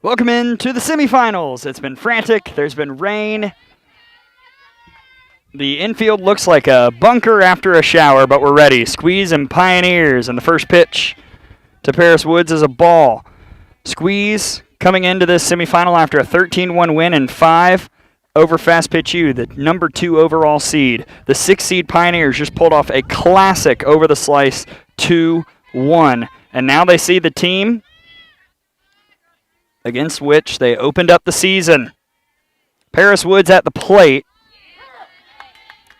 Welcome in to the semifinals. It's been frantic. There's been rain. The infield looks like a bunker after a shower, but we're ready. Squeeze and Pioneers, and the first pitch to Paris Woods is a ball. Squeeze coming into this semifinal after a 13-1 win and 5 over Fast Pitch U, the number 2 overall seed. The 6th seed Pioneers just pulled off a classic over the slice 2-1. And now they see the team against which they opened up the season. Paris Woods at the plate.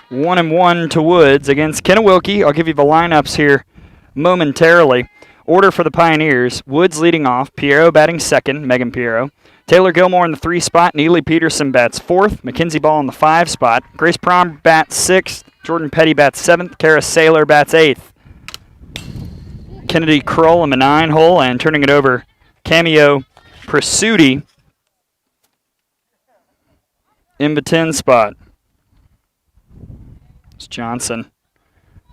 1-1 to Woods against Kennewickee. I'll give you the lineups here momentarily. Order for the Pioneers. Woods leading off. Piero batting second. Megan Piero. Taylor Gilmore in the 3 spot. Neely Peterson bats 4th. Mackenzie Ball in the 5 spot. Grace Prom bats 6th. Jordan Petty bats 7th. Kara Saylor bats 8th. Kennedy Kroll in the 9 hole, and turning it over, Cameo Pursuti in the 10 spot. It's Johnson,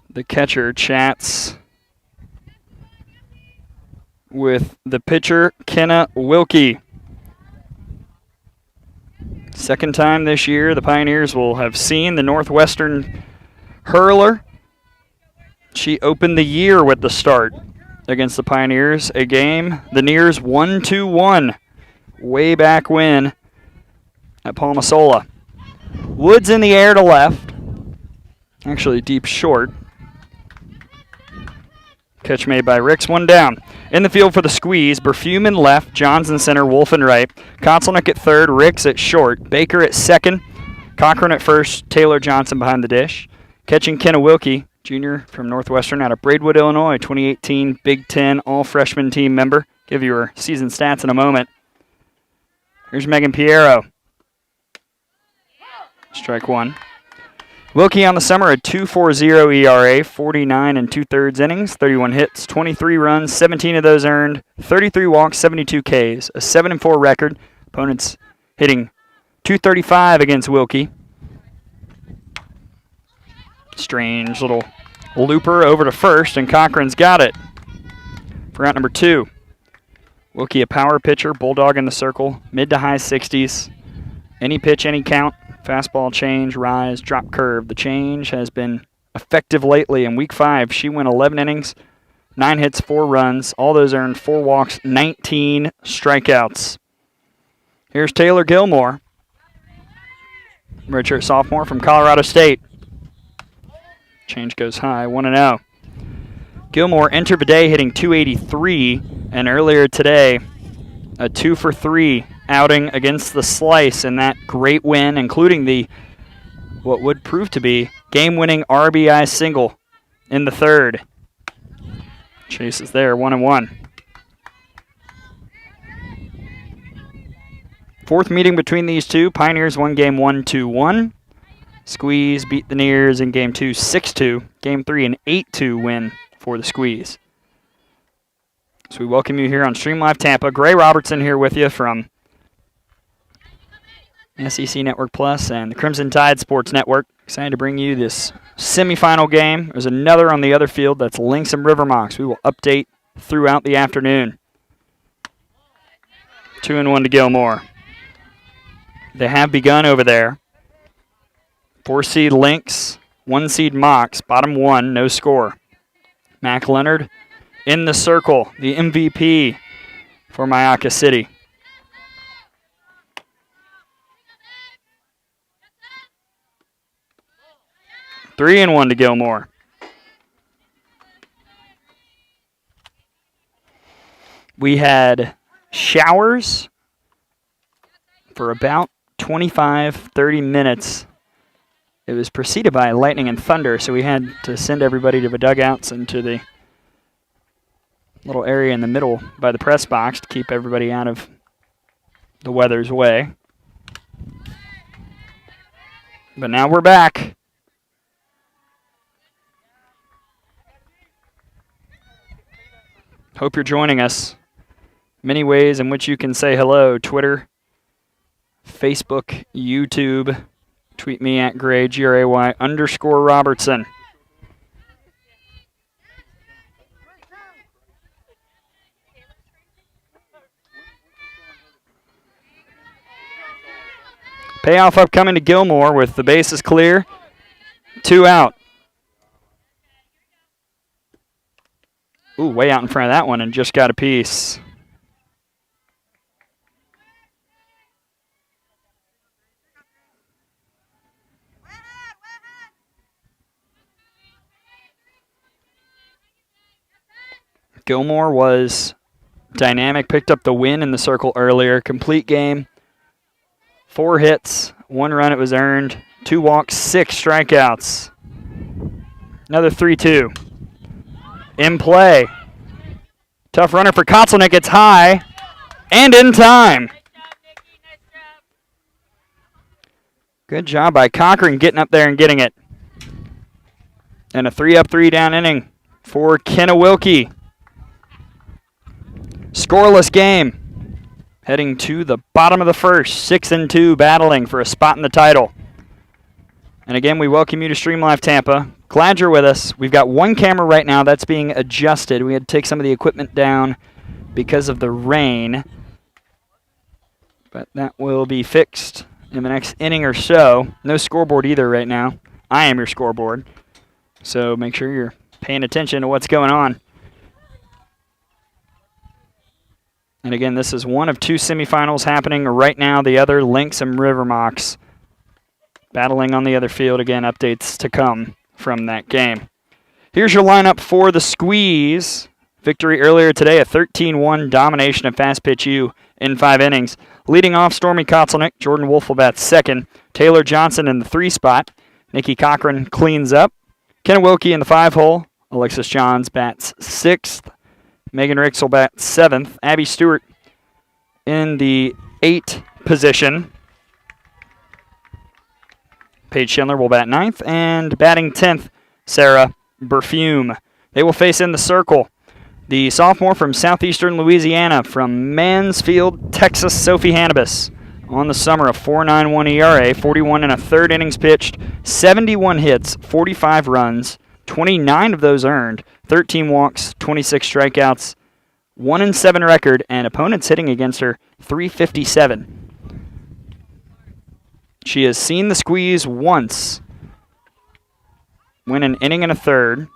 the catcher, chats with the pitcher, Kenna Wilkie. Second time this year the Pioneers will have seen the Northwestern hurler. She opened the year with the start against the Pioneers, a game the Nears 1-1 way back when at Palmasola. Woods in the air to left, actually deep short. Catch made by Ricks, 1 down. In the field for the Squeeze, Berfume in left, Johnson center, Wolf in right, Kotzelnick at third, Ricks at short, Baker at second, Cochran at first, Taylor Johnson behind the dish. Catching Kennewickee, junior from Northwestern out of Braidwood, Illinois, 2018 Big Ten all-freshman team member. Give you her season stats in a moment. Here's Megan Piero. Strike 1. Wilkie on the summer, a 2.40 ERA, 49 2/3 innings, 31 hits, 23 runs, 17 of those earned, 33 walks, 72 Ks, a 7-4 record. Opponents hitting .235 against Wilkie. Strange little looper over to first, and Cochran's got it for out number 2. Wilkie, a power pitcher, bulldog in the circle, mid to high 60s. Any pitch, any count, fastball change, rise, drop curve. The change has been effective lately. In week 5, she went 11 innings, 9 hits, 4 runs. All those earned 4 walks, 19 strikeouts. Here's Taylor Gilmore, redshirt sophomore from Colorado State. Change goes high, 1-0. Gilmore entered the day hitting .283, and earlier today, a 2-for-3 outing against the Slice in that great win, including the what would prove to be game-winning RBI single in the 3rd. Chase is there, 1-1. 4th meeting between these two. Pioneers won game 1 2-1. Squeeze beat the Nears in game 2 6-2. Game 3 an 8-2 win for the Squeeze. So we welcome you here on Stream Live Tampa. Gray Robertson here with you from SEC Network Plus and the Crimson Tide Sports Network. Excited to bring you this semifinal game. There's another on the other field. That's Lynx and River Mocs. We will update throughout the afternoon. 2-1 to Gilmore. They have begun over there. 4 seed Lynx, 1 seed Mocs, bottom 1, no score. Mac Leonard in the circle, the MVP for Myakka City. Three and 1 to Gilmore. We had showers for about 25-30 minutes. It was preceded by lightning and thunder, so we had to send everybody to the dugouts and to the little area in the middle by the press box to keep everybody out of the weather's way. But now we're back. Hope you're joining us. Many ways in which you can say hello: Twitter, Facebook, YouTube. Tweet me at Gray, Gray_Robertson. Payoff upcoming to Gilmore with the bases clear. 2 out. Ooh, way out in front of that one and just got a piece. Gilmore was dynamic, picked up the win in the circle earlier. Complete game. 4 hits, 1 run it was earned, 2 walks, 6 strikeouts. Another 3-2. In play. Tough runner for Kotzelnick. It's high and in time. Good job by Cochran getting up there and getting it. And a 3-up, 3-down inning for Kenna Wilkie. Scoreless game. Heading to the bottom of the first, 6-2, battling for a spot in the title. And again, we welcome you to Stream Live Tampa. Glad you're with us. We've got 1 camera right now that's being adjusted. We had to take some of the equipment down because of the rain. But that will be fixed in the next inning or so. No scoreboard either right now. I am your scoreboard. So make sure you're paying attention to what's going on. And again, this is one of 2 semifinals happening right now. The other, Lynx and Rivermocks, battling on the other field. Again, updates to come from that game. Here's your lineup for the Squeeze. Victory earlier today, a 13-1 domination of Fast Pitch U in 5 innings. Leading off, Stormy Kotzelnick. Jordan Wolf will bat second. Taylor Johnson in the 3 spot. Nikki Cochran cleans up. Kenna Wilkie in the 5 hole. Alexis Johns bats 6th. Megan Ricks will bat 7th. Abby Stewart in the 8 position. Paige Schindler will bat 9th. And batting 10th, Sarah Berfume. They will face in the circle the sophomore from southeastern Louisiana, from Mansfield, Texas, Sophie Hannibus. On the summer, a 4.91 ERA, 41 1/3 innings pitched, 71 hits, 45 runs, 29 of those earned, 13 walks, 26 strikeouts, 1-7 record, and opponents hitting against her .357. She has seen the Squeeze once, win an inning and a third,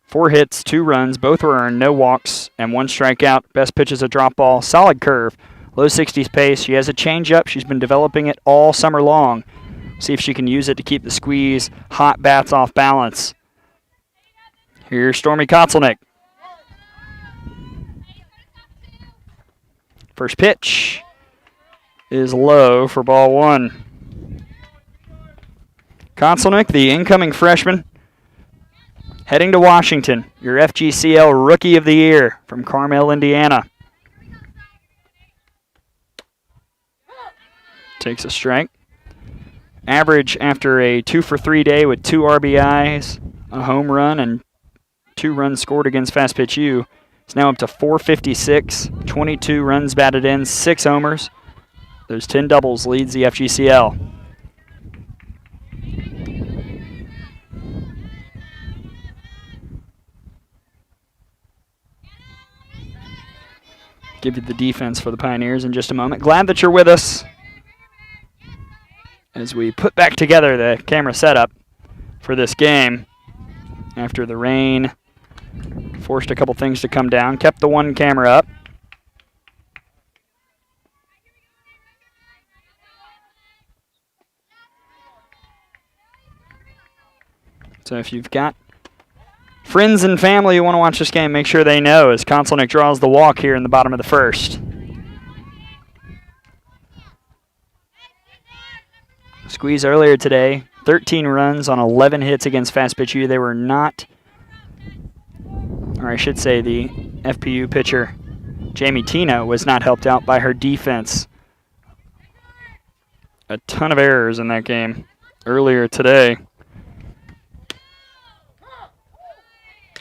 4 hits, 2 runs, both were earned, no walks, and 1 strikeout. Best pitch is a drop ball, solid curve, low 60s pace. She has a changeup. She's been developing it all summer long. See if she can use it to keep the Squeeze hot bats off balance. Here's Stormy Kotzelnick. First pitch is low for ball 1. Kotzelnick, the incoming freshman, heading to Washington, your FGCL Rookie of the Year from Carmel, Indiana. Takes a strike. Average after a 2-for-3 day with 2 RBIs, a home run, and 2 runs scored against Fast Pitch U. It's now up to 456, 22 runs batted in, 6 homers. Those 10 doubles leads the FGCL. Give you the defense for the Pioneers in just a moment. Glad that you're with us as we put back together the camera setup for this game after the rain forced a couple things to come down. Kept the 1 camera up. So if you've got friends and family who want to watch this game, make sure they know as Kotzelnick draws the walk here in the bottom of the first. Squeeze earlier today, 13 runs on 11 hits against Fast Pitch U. They were not, or I should say the FPU pitcher, Jamie Tino, was not helped out by her defense. A ton of errors in that game earlier today.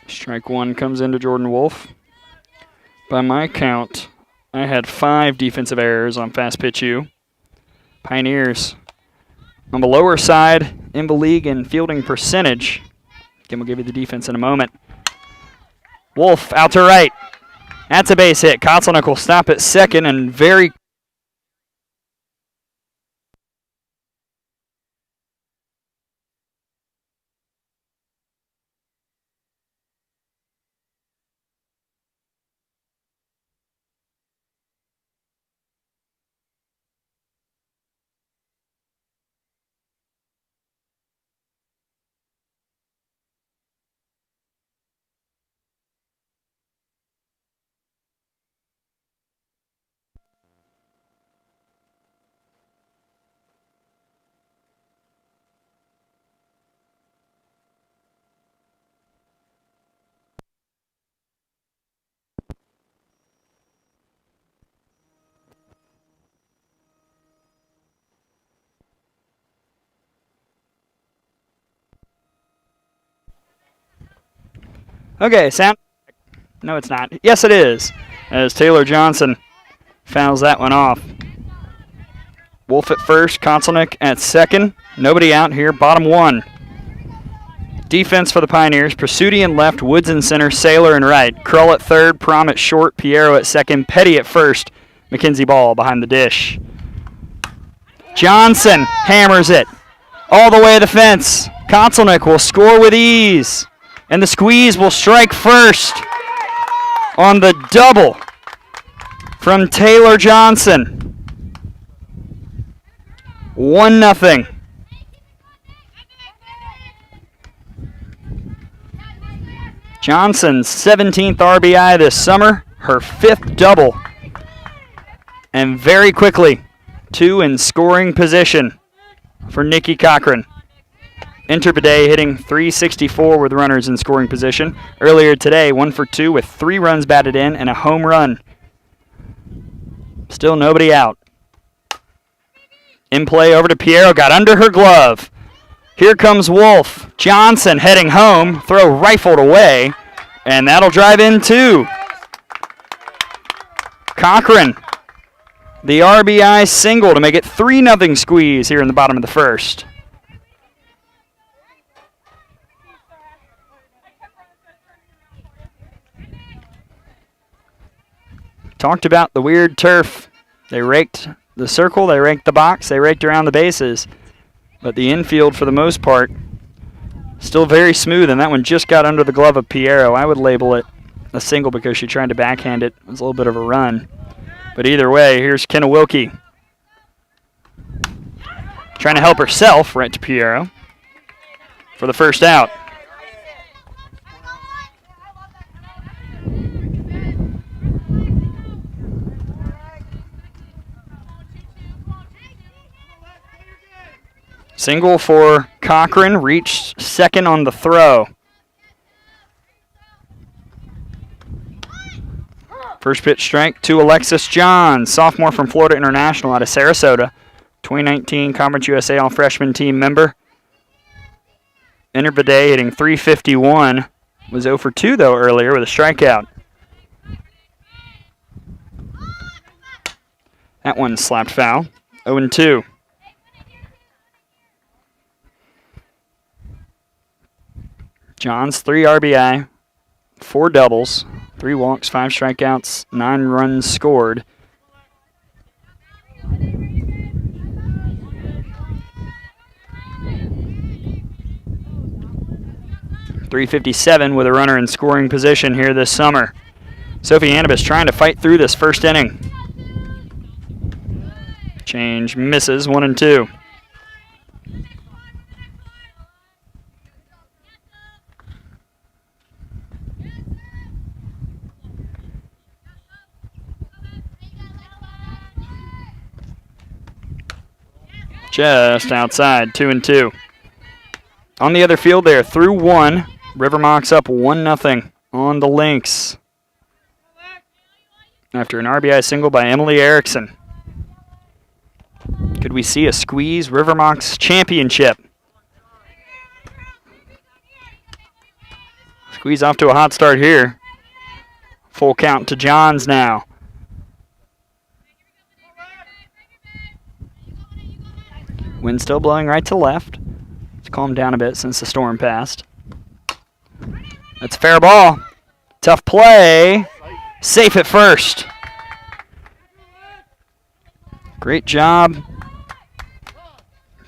Strike 1 comes into Jordan Wolf. By my count, I had 5 defensive errors on Fast Pitch U. Pioneers on the lower side in the league in fielding percentage. Again, we'll give you the defense in a moment. Wolf out to right. That's a base hit. Kotzelnick will stop at second and very Okay, sound. No, it's not. Yes, it is. As Taylor Johnson fouls that one off. Wolf at first, Konselnick at second. Nobody out here, bottom one. Defense for the Pioneers, Prasudi in left, Woods in center, Saylor in right. Krull at third, Prom at short, Piero at second, Petty at first, McKenzie Ball behind the dish. Johnson hammers it all the way to the fence. Konselnick will score with ease, and the squeeze will strike first on the double from Taylor Johnson. 1-0. Johnson's 17th RBI this summer, her 5th double. And very quickly, 2 in scoring position for Nikki Cochran. Enter Bidet hitting .364 with runners in scoring position. Earlier today, 1 for 2 with 3 runs batted in and a home run. Still nobody out. In play over to Piero, got under her glove. Here comes Wolf. Johnson heading home, throw rifled away, and that'll drive in two. Cochran, the RBI single to make it 3-0 squeeze here in the bottom of the first. Talked about the weird turf. They raked the circle, they raked the box, they raked around the bases. But the infield, for the most part, still very smooth, and that one just got under the glove of Piero. I would label it a single because she tried to backhand it. It was a little bit of a run. But either way, here's Kenna Wilkie. Trying to help herself right to Piero for the first out. Single for Cochran, reached second on the throw. First pitch strike to Alexis Johns, sophomore from Florida International out of Sarasota. 2019 Conference USA All-Freshman team member. Enter Bidet hitting .351. Was 0 for 2 though earlier with a strikeout. That one slapped foul. 0-2. Johns, 3 RBI, 4 doubles, 3 walks, 5 strikeouts, 9 runs scored. .357 with a runner in scoring position here this summer. Sophie Annabis trying to fight through this first inning. Change misses, 1-2. Just outside, 2-2. On the other field, they are through 1. River Mocs up 1-0 on the Lynx after an RBI single by Emily Erickson. Could we see a squeeze River Mocs championship? Squeeze off to a hot start here. Full count to Johns now. Wind still blowing right to left. It's calmed down a bit since the storm passed. That's a fair ball. Tough play. Safe at first. Great job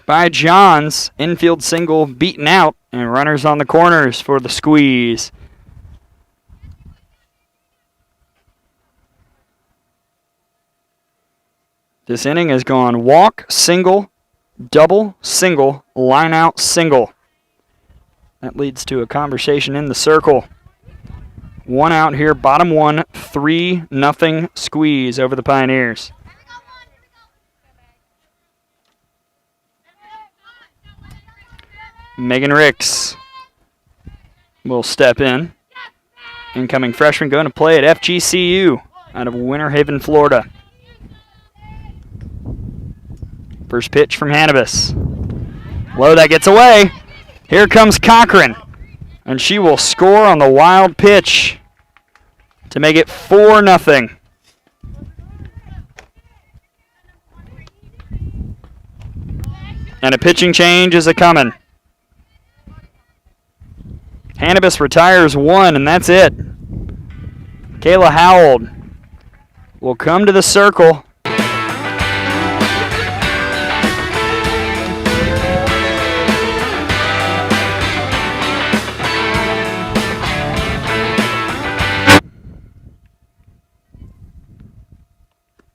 by Johns. Infield single beaten out, and runners on the corners for the squeeze. This inning has gone walk, single, double, single, line out, single. That leads to a conversation in the circle. 1 out here, bottom 1, 3-0 squeeze over the Pioneers. Megan Ricks will step in. Incoming freshman going to play at FGCU out of Winter Haven, Florida. First pitch from Hannibus. Low, that gets away. Here comes Cochran. And she will score on the wild pitch to make it 4-0. And a pitching change is a-coming. Hannibus retires 1, and that's it. Kayla Howell will come to the circle.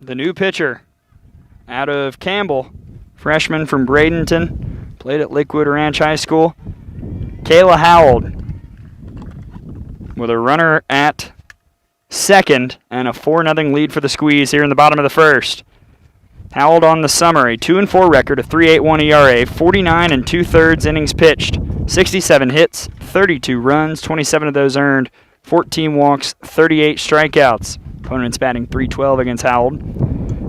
The new pitcher out of Campbell, freshman from Bradenton, played at Lakewood Ranch High School. Kayla Howell with a runner at second and a 4-0 lead for the Squeeze here in the bottom of the first. Howell on the summer, a 2-4 record, a 3.81 ERA, 49 2/3 innings pitched, 67 hits, 32 runs, 27 of those earned, 14 walks, 38 strikeouts. Opponent's batting .312 against Howell.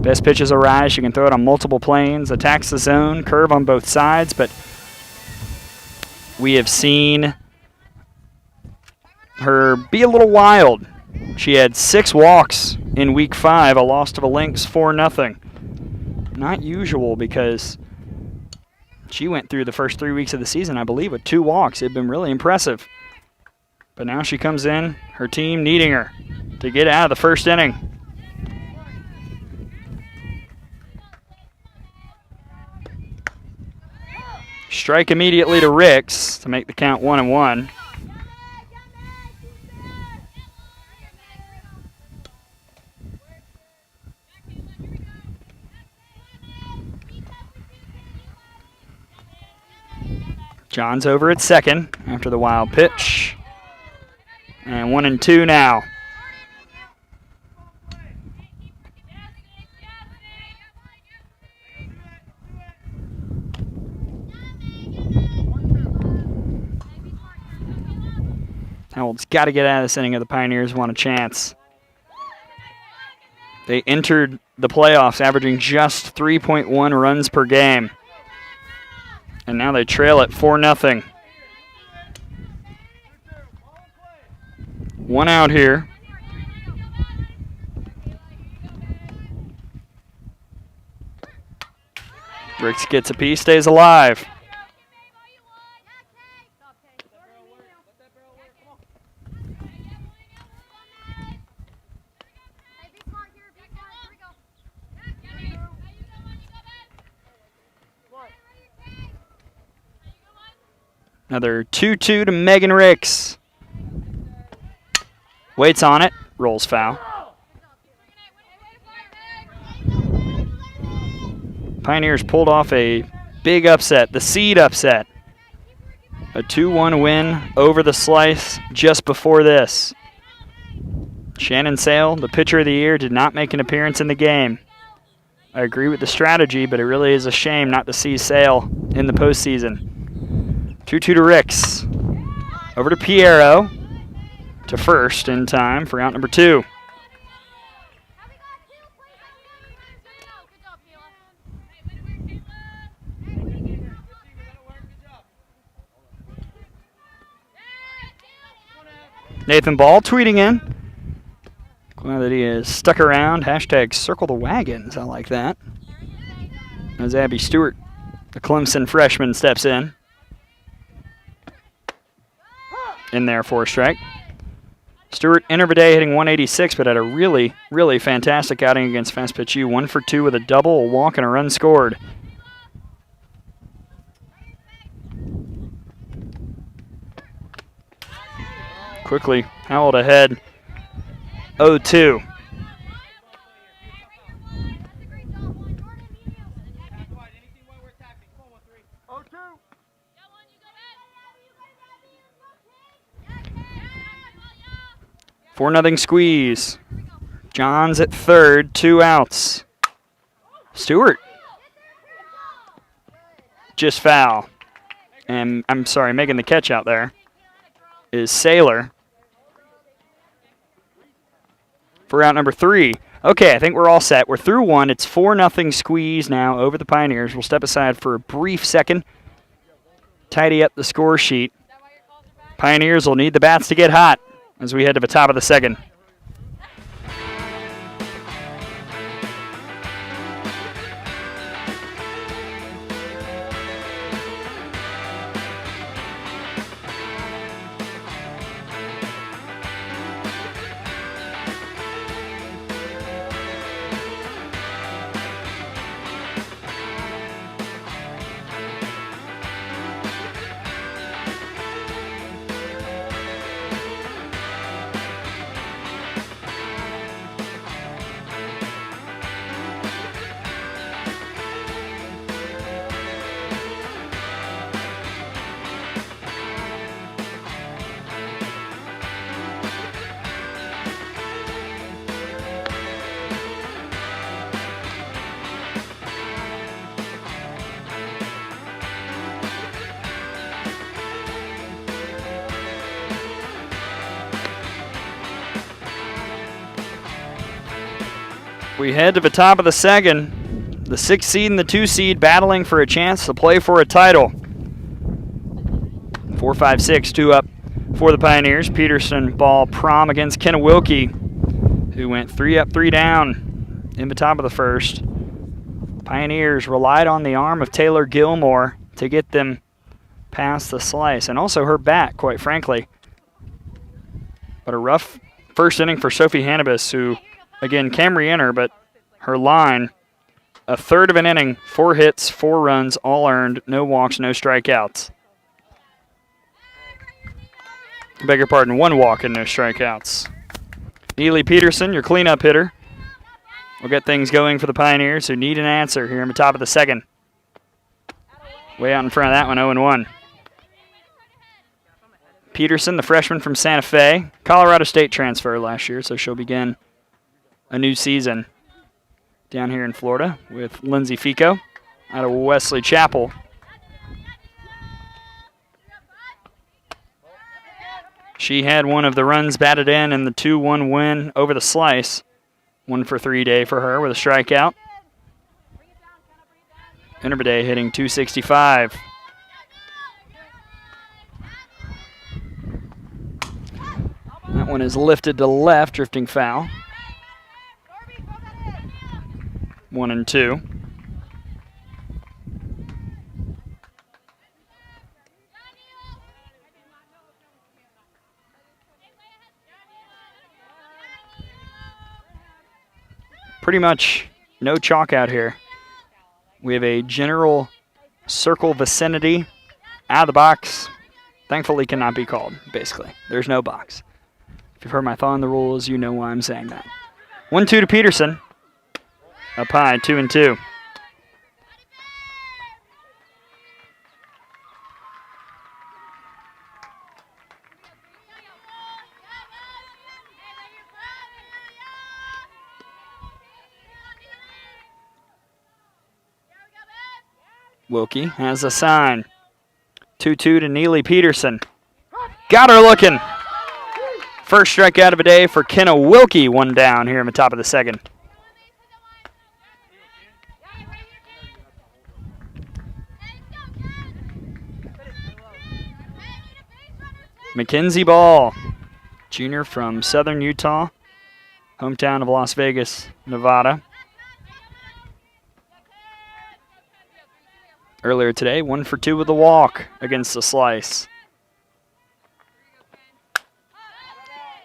Best pitch is a rise. She can throw it on multiple planes, attacks the zone, curve on both sides, but we have seen her be a little wild. She had 6 walks in week 5, a loss to the Lynx, 4-0. Not usual because she went through the first 3 weeks of the season, I believe, with 2 walks. It had been really impressive. But now she comes in, her team needing her to get out of the first inning. Strike immediately to Ricks to make the count 1-1. John's over at second after the wild pitch. And 1-2 now. Howell's got to get out of this inning if the Pioneers want a chance. They entered the playoffs averaging just 3.1 runs per game. And now they trail at 4-0. 1 out here. Ricks gets a piece, stays alive. Another 2-2 to Megan Ricks. Waits on it, rolls foul. Pioneers pulled off a big upset, the seed upset. A 2-1 win over the Slice just before this. Shannon Sale, the pitcher of the year, did not make an appearance in the game. I agree with the strategy, but it really is a shame not to see Sale in the postseason. 2-2 to Ricks. Over to Piero. To first in time for out number 2. Nathan Ball tweeting in. Glad that he is stuck around. Hashtag circle the wagons. I like that. As Abby Stewart, the Clemson freshman, steps in. In there for a strike. Stewart entered the day hitting 186, but had a really, really fantastic outing against Fast Pitch U. 1 for 2 with a double, a walk, and a run scored. Quickly, Howell ahead. 0-2. Four nothing Squeeze. John's at third, 2 outs. Stewart. Just foul. And I'm sorry, making the catch out there is Saylor for out number 3. Okay, I think we're all set. We're through 1. It's 4-0 Squeeze now over the Pioneers. We'll step aside for a brief second, tidy up the score sheet. Pioneers will need the bats to get hot as we head to the top of the second. We head to the top of the second. The 6 seed and the 2 seed battling for a chance to play for a title. 4-5-6, 2 up for the Pioneers. Peterson ball prom against Kenna Wilkie, who went 3 up, 3 down in the top of the first. Pioneers relied on the arm of Taylor Gilmore to get them past the slice, and also her bat, quite frankly. But a rough first inning for Sophie Hannibus, who, again, can re-enter, but her line, a third of an inning, 4 hits, 4 runs, all earned, no walks, no strikeouts. I beg your pardon, 1 walk and no strikeouts. Neely Peterson, your cleanup hitter, will get things going for the Pioneers, who need an answer here in the top of the second. Way out in front of that one, 0-1. Peterson, the freshman from Santa Fe, Colorado State transfer last year, so she'll begin a new season down here in Florida with Lindsay Fico out of Wesley Chapel. She had one of the runs batted in the 2-1 win over the slice. 1 for 3 day for her with a strikeout. Interbiday hitting .265. That one is lifted to left, drifting foul. 1-2. Pretty much no chalk out here. We have a general circle vicinity out of the box. Thankfully cannot be called, basically. There's no box. If you've heard my thought on the rules, you know why I'm saying that. 1-2 to Peterson. Up high, 2-2. Wilkie has a sign. 2-2 to Neely Peterson. Got her looking. First strikeout of the day for Kenna Wilkie, 1 down here in the top of the second. Mackenzie Ball, junior from Southern Utah, hometown of Las Vegas, Nevada. Earlier today, 1 for 2 with a walk against the slice.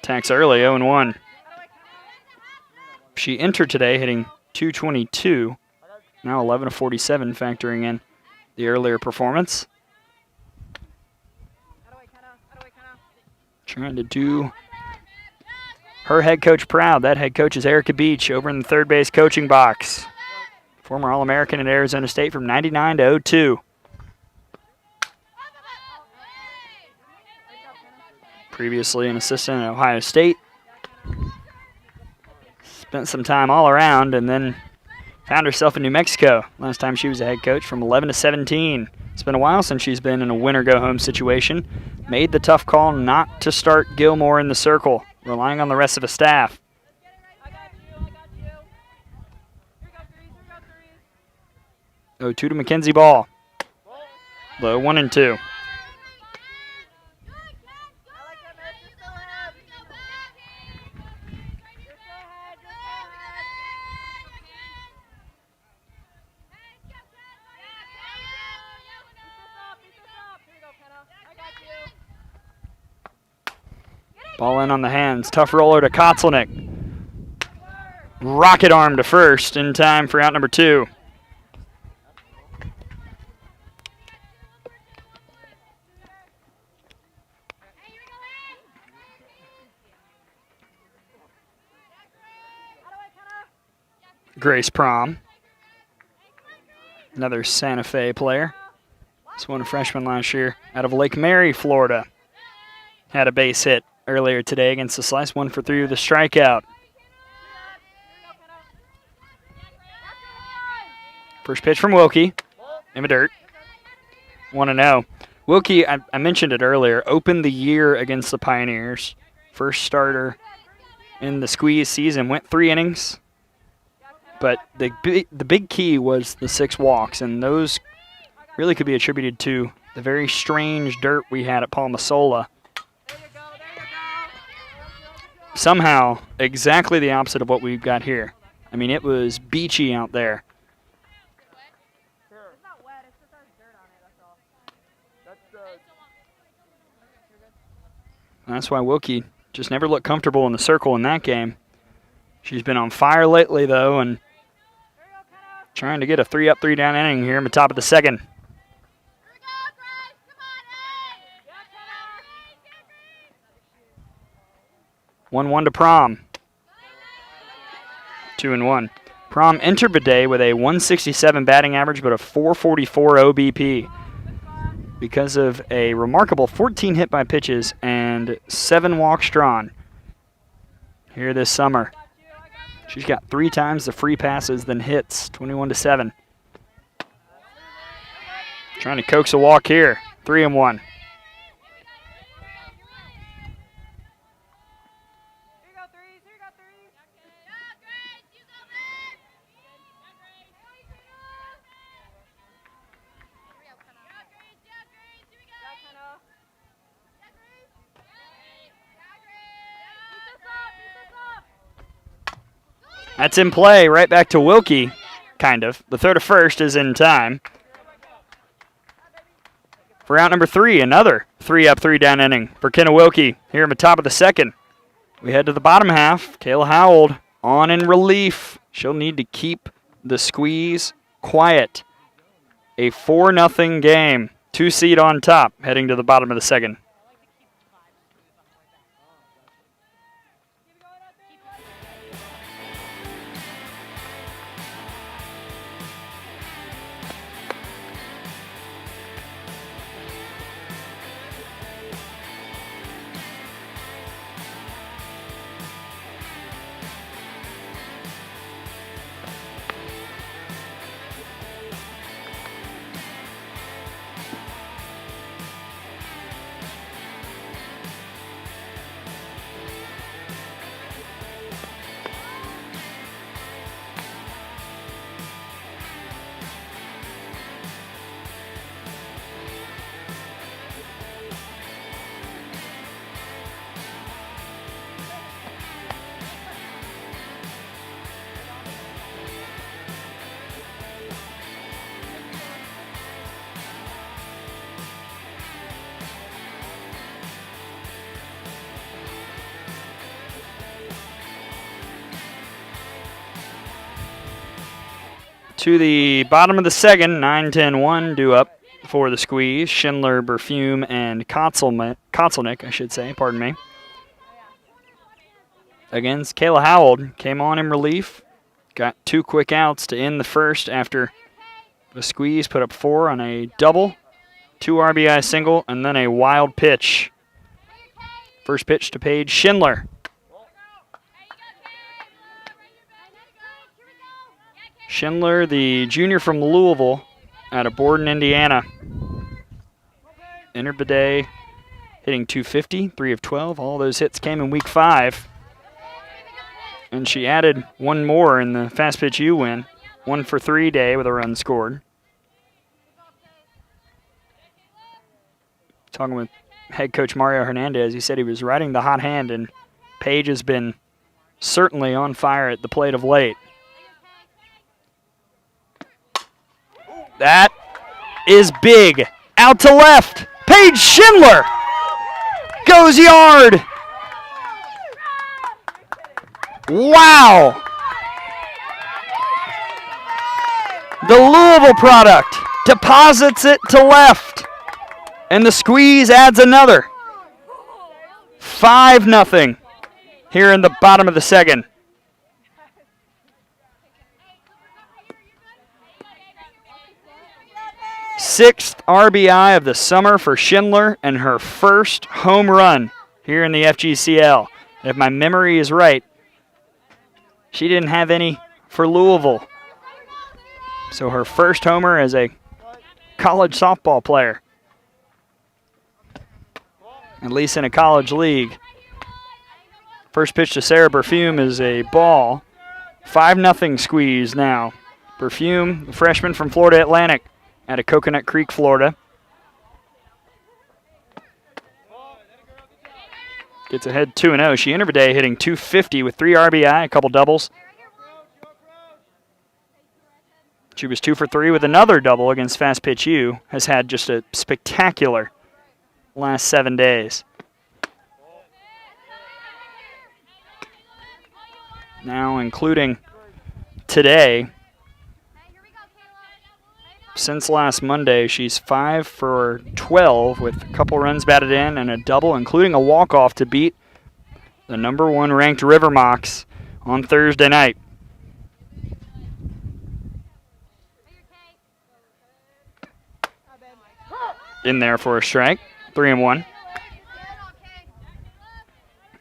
Attacks early, 0-1. She entered today hitting .222, now 11 of 47, factoring in the earlier performance. Trying to do her head coach proud. That head coach is Erica Beach over in the third base coaching box. Former All-American at Arizona State from 99 to 02. Previously an assistant at Ohio State. Spent some time all around and then found herself in New Mexico. Last time she was a head coach from 11 to 17. It's been a while since she's been in a winner-go-home situation. Made the tough call not to start Gilmore in the circle, relying on the rest of the staff. 0-2 to Mackenzie Ball. Low 1-2. Ball in on the hands. Tough roller to Kotzelnick. Rocket arm to first in time for out number 2. Grace Prom, another Santa Fe player. This one a freshman last year out of Lake Mary, Florida. Had a base hit earlier today against the Slice, 1 for 3 with a strikeout. First pitch from Wilkie, in the dirt. 1-0. Wilkie, I mentioned it earlier, opened the year against the Pioneers. First starter in the squeeze season, went 3 innings. But the big key was the 6 walks, and those really could be attributed to the very strange dirt we had at Palmasola. Somehow, exactly the opposite of what we've got here. I mean, it was beachy out there. That's why Wilkie just never looked comfortable in the circle in that game. She's been on fire lately, though, and trying to get a 3-up, 3-down inning here in the top of the second. One 1 to Prom. 2-1. Prom entered the day with a 167 batting average, but a 444 OBP because of a remarkable 14 hit by pitches and 7 walks drawn here this summer. She's got 3 times the free passes than hits, 21-7. Trying to coax a walk here, 3-1. That's in play, right back to Wilkie, kind of. The throw to first is in time. For out number 3, another 3-up, 3-down inning for Kenna Wilkie here in the top of the second. We head to the bottom half. Kayla Howell on in relief. She'll need to keep the squeeze quiet. A 4-0 game. 2 seed on top heading to the bottom of the second. To the bottom of the second, 9-10-1 due up for the squeeze. Schindler, Berfume, and Kotzelnick, I should say, pardon me. Against Kayla Howell, came on in relief. Got 2 quick outs to end the first after the squeeze put up 4 on a double, 2 RBI single, and then a wild pitch. First pitch to Paige Schindler. Schindler, the junior from Louisville, out of Borden, Indiana. Entered the day hitting .250, 3 of 12. All those hits came in week 5. And she added 1 more in the fast pitch U win. 1 for 3 day with a run scored. Talking with head coach Mario Hernandez, he said he was riding the hot hand, and Paige has been certainly on fire at the plate of late. That is big. Out to left. Paige Schindler goes yard. Wow! The Louisville product deposits it to left. And the squeeze adds another. 5-0 here in the bottom of the second. Sixth RBI of the summer for Schindler and her first home run here in the FGCL. If my memory is right, she didn't have any for Louisville. So her first homer as a college softball player, at least in a college league. First pitch to Sarah Perfume is a ball. 5-0 squeeze now. Perfume, the freshman from Florida Atlantic, out of Coconut Creek, Florida. Gets ahead 2-0. She entered the day hitting .250 with 3 RBI, a couple doubles. She was 2 for 3 with another double against Fast Pitch U. Has had just a spectacular last 7 days. Now including today. Since last Monday, she's 5 for 12 with a couple runs batted in and a double, including a walk-off to beat the #1 ranked River Mocs on Thursday night. In there for a strike, 3-1.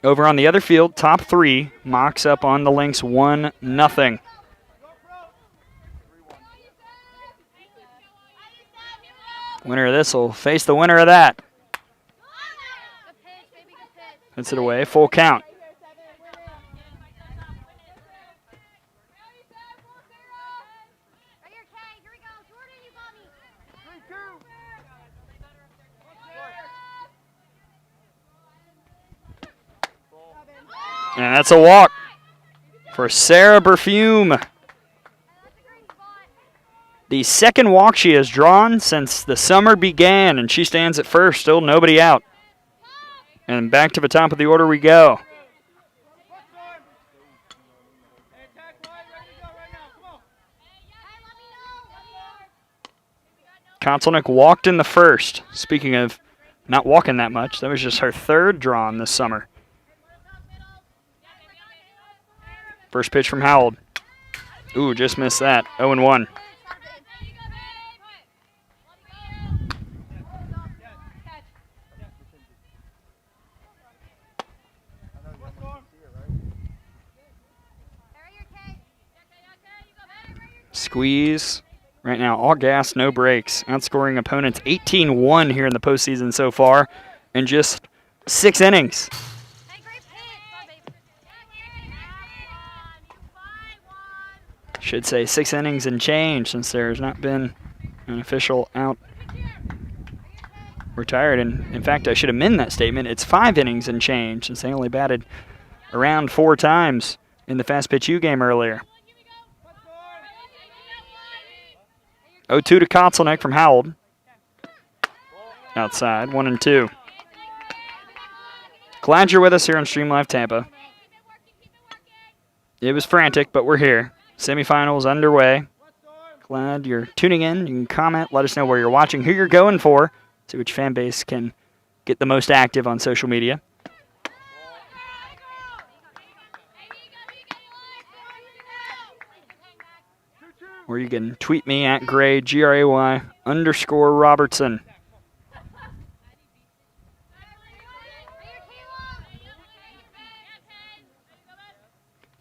Over on the other field, top 3, Mocs up on the Lynx 1-0. Winner of this will face the winner of that. Hits it away, full count. And that's a walk for Sarah Perfume. The second walk she has drawn since the summer began, and she stands at first, still nobody out. And back to the top of the order we go. Konselnick walked in the first. Speaking of not walking that much, that was just her third drawn this summer. First pitch from Howell. Ooh, just missed that. 0-1. Squeeze. Right now, all gas, no brakes. Outscoring opponents 18-1 here in the postseason so far in just 6 innings. Should say 6 innings and change since there's not been an official out retired. And in fact, I should amend that statement. It's 5 innings and change since they only batted around 4 times in the Fast Pitch U game earlier. 0-2 to Konselnick from Howell. Outside, 1-2. Glad you're with us here on Stream Live Tampa. It was frantic, but we're here. Semifinals underway. Glad you're tuning in. You can comment, let us know where you're watching, who you're going for, see which fan base can get the most active on social media. Or you can tweet me at Gray, Gray_Robertson.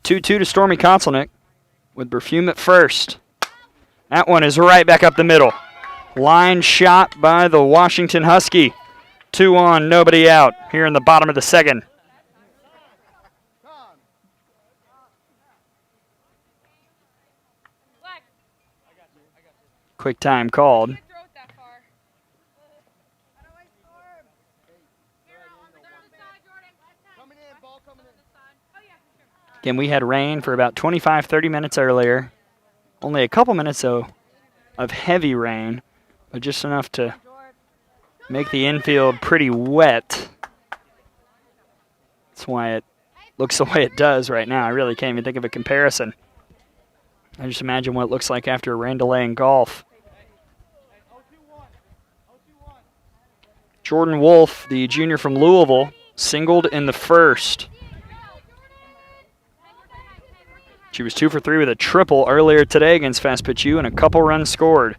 2-2 to Stormy Konselnick with Perfume at first. That one is right back up the middle. Line shot by the Washington Husky. 2 on, nobody out here in the bottom of the second. Quick time called. Again, we had rain for about 25-30 minutes earlier. Only a couple minutes, though, of heavy rain, but just enough to make the infield pretty wet. That's why it looks the way it does right now. I really can't even think of a comparison. I just imagine what it looks like after a rain delay in golf. Jordan Wolf, the junior from Louisville, singled in the first. She was 2 for 3 with a triple earlier today against Fast Pitch U and a couple runs scored.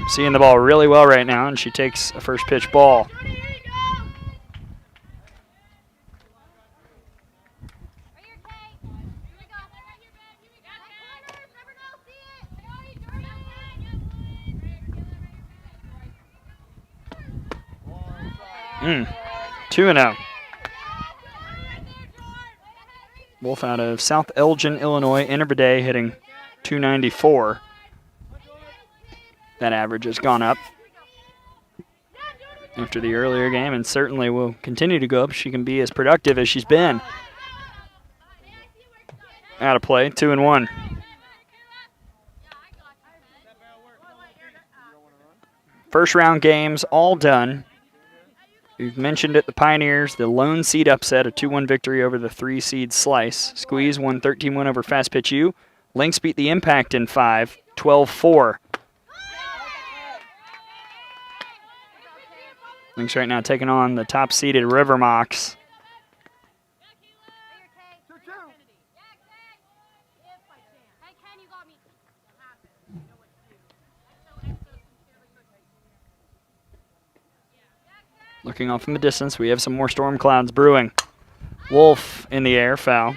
Seeing the ball really well right now, and she takes a first pitch ball. Mm. 2-0. Wolf out of South Elgin, Illinois, Inter Day hitting .294. That average has gone up after the earlier game and certainly will continue to go up. She can be as productive as she's been. Out of play, 2-1. First round games all done. We've mentioned it, the Pioneers, the lone seed upset, a 2-1 victory over the 3-seed Slice. Squeeze won 13-1 over Fast Pitch U. Lynx beat the Impact in 5, 12-4. Lynx right now taking on the top-seeded River Mocs. Looking off in the distance, we have some more storm clouds brewing. Wolf in the air, foul.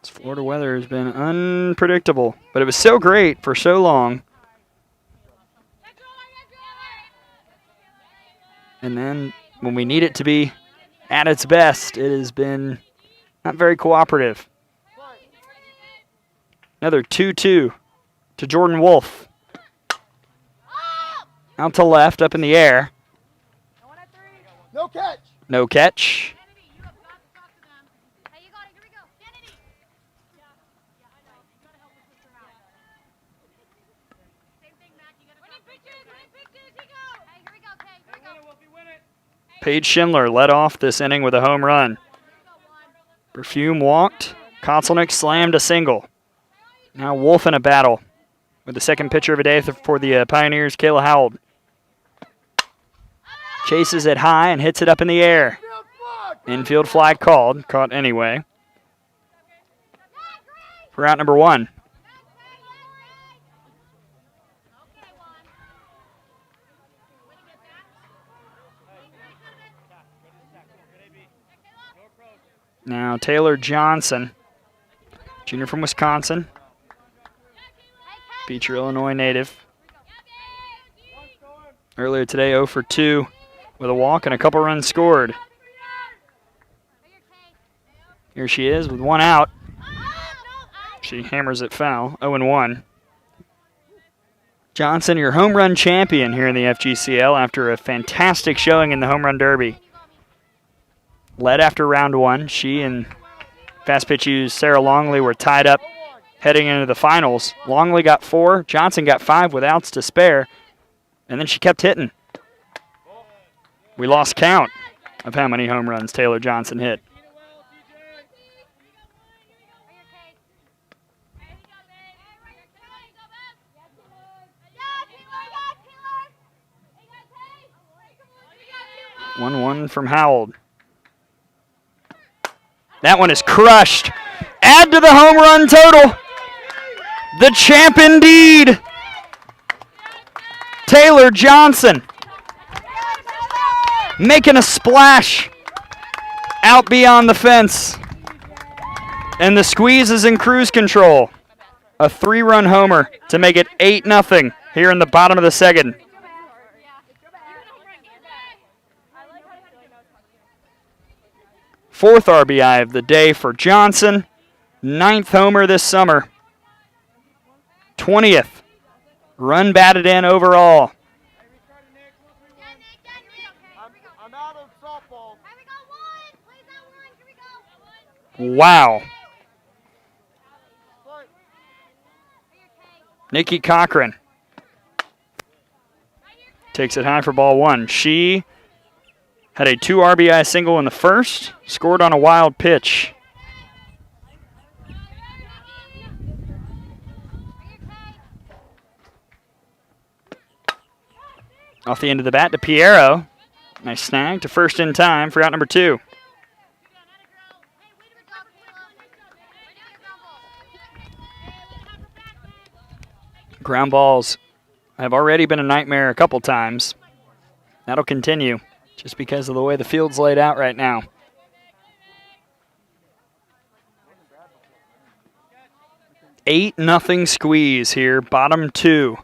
This Florida weather has been unpredictable, but it was so great for so long. And then when we need it to be at its best, it has been not very cooperative. Another 2-2 to Jordan Wolf. Out to left, up in the air. No catch. No catch. Paige Schindler led off this inning with a home run. Perfume walked. Konselnick slammed a single. Now Wolf in a battle with the second pitcher of the day for the Pioneers, Kayla Howell. Chases it high and hits it up in the air. Infield flag called, caught anyway. For out number 1. Now Taylor Johnson, junior from Wisconsin. Beecher, Illinois native. Earlier today, 0 for 2 with a walk and a couple runs scored. Here she is with 1 out. She hammers it foul, 0-1. Johnson, your home run champion here in the FGCL after a fantastic showing in the home run derby. Led after round 1. She and Fast Pitch U's Sarah Longley were tied up heading into the finals. Longley got 4, Johnson got 5 with outs to spare, and then she kept hitting. We lost count of how many home runs Taylor Johnson hit. One from Howell. That one is crushed. Add to the home run total. The champ indeed. Taylor Johnson making a splash out beyond the fence. And the Squeeze is in cruise control. A 3-run homer to make it 8-0 here in the bottom of the second. Fourth RBI of the day for Johnson. 9th homer this summer. 20th run batted in overall. I'm out of softball. Wow. Nikki Cochran takes it high for ball one. She had a 2 RBI single in the first, scored on a wild pitch. Off the end of the bat to Piero. Nice snag to first in time for out number 2. Ground balls have already been a nightmare a couple times. That'll continue just because of the way the field's laid out right now. Eight nothing squeeze here, bottom 2.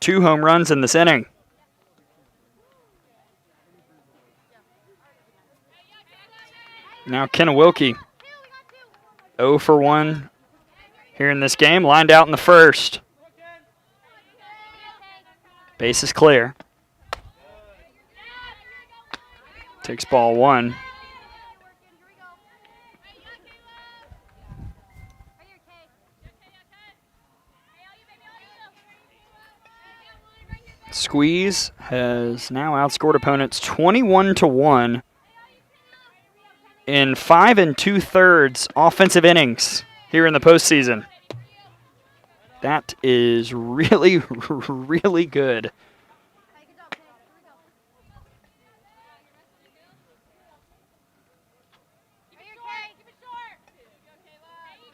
2 home runs in this inning. Now Kenna Wilkie, 0 for 1 here in this game, lined out in the first. Base is clear. Takes ball 1. Squeeze has now outscored opponents 21-1 in 5 2/3 offensive innings here in the postseason. That is really, really good.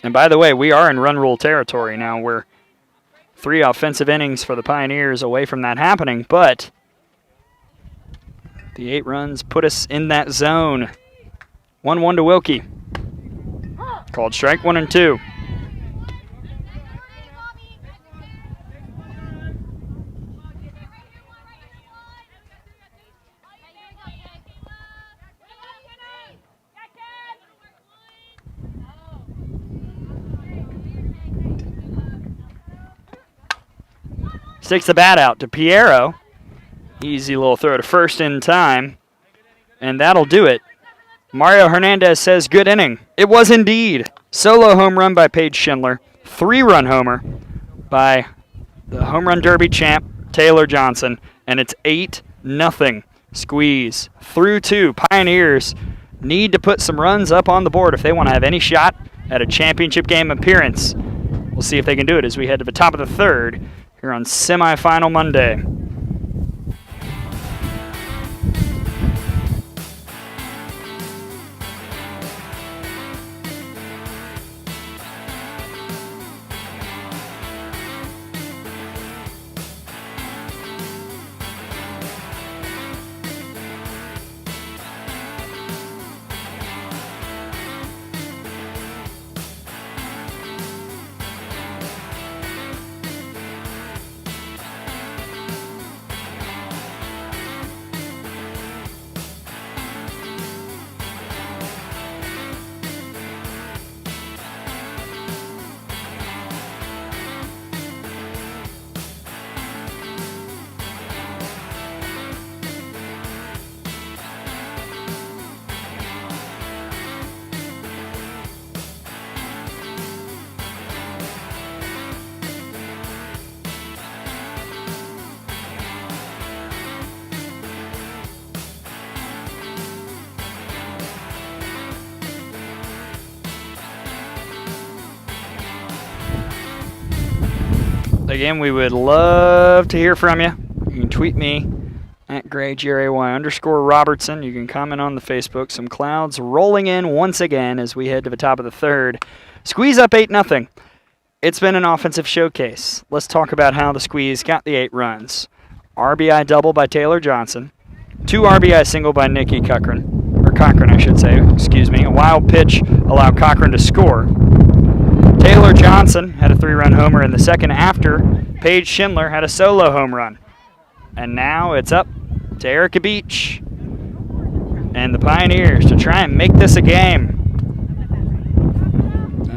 And by the way, we are in run rule territory now. We're 3 offensive innings for the Pioneers away from that happening, but the 8 runs put us in that zone. 1-1 to Wilkie. Called strike 1 and 2. Sticks the bat out to Piero. Easy little throw to first in time. And that'll do it. Mario Hernandez says good inning. It was indeed. Solo home run by Paige Schindler. 3-run homer by the home run derby champ, Taylor Johnson. And it's 8-0 squeeze through 2. Pioneers need to put some runs up on the board if they want to have any shot at a championship game appearance. We'll see if they can do it as we head to the top of the 3rd. Here on semifinal Monday. Again, we would love to hear from you. You can tweet me at GrayGRAY_Robertson. You can comment on the Facebook. Some clouds rolling in once again as we head to the top of the 3rd. Squeeze up 8-0. It's been an offensive showcase. Let's talk about how the Squeeze got the 8 runs. RBI double by Taylor Johnson. 2 RBI single by Nikki Cochran. Or Cochran, I should say. Excuse me. A wild pitch allowed Cochran to score. Taylor Johnson had a 3-run homer in the second after Paige Schindler had a solo home run. And now it's up to Erica Beach and the Pioneers to try and make this a game.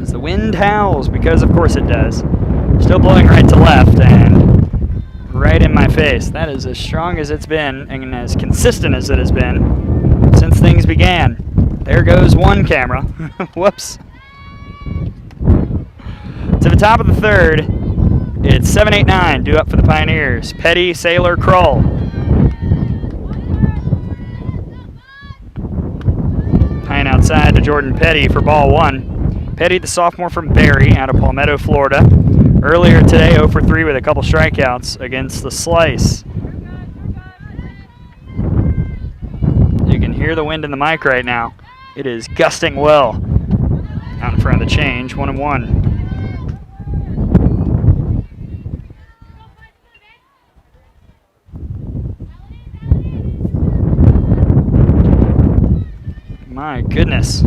As the wind howls, because of course it does. Still blowing right to left and right in my face. That is as strong as it's been and as consistent as it has been since things began. There goes one camera. Whoops. To the top of the third, it's 7-8-9 due up for the Pioneers. Petty, Sailor, Kroll. Pine outside to Jordan Petty for ball one. Petty, the sophomore from Barry, out of Palmetto, Florida. Earlier today, 0 for 3 with a couple strikeouts against the Slice. You can hear the wind in the mic right now. It is gusting well. Out in front of the change, 1-1. My goodness.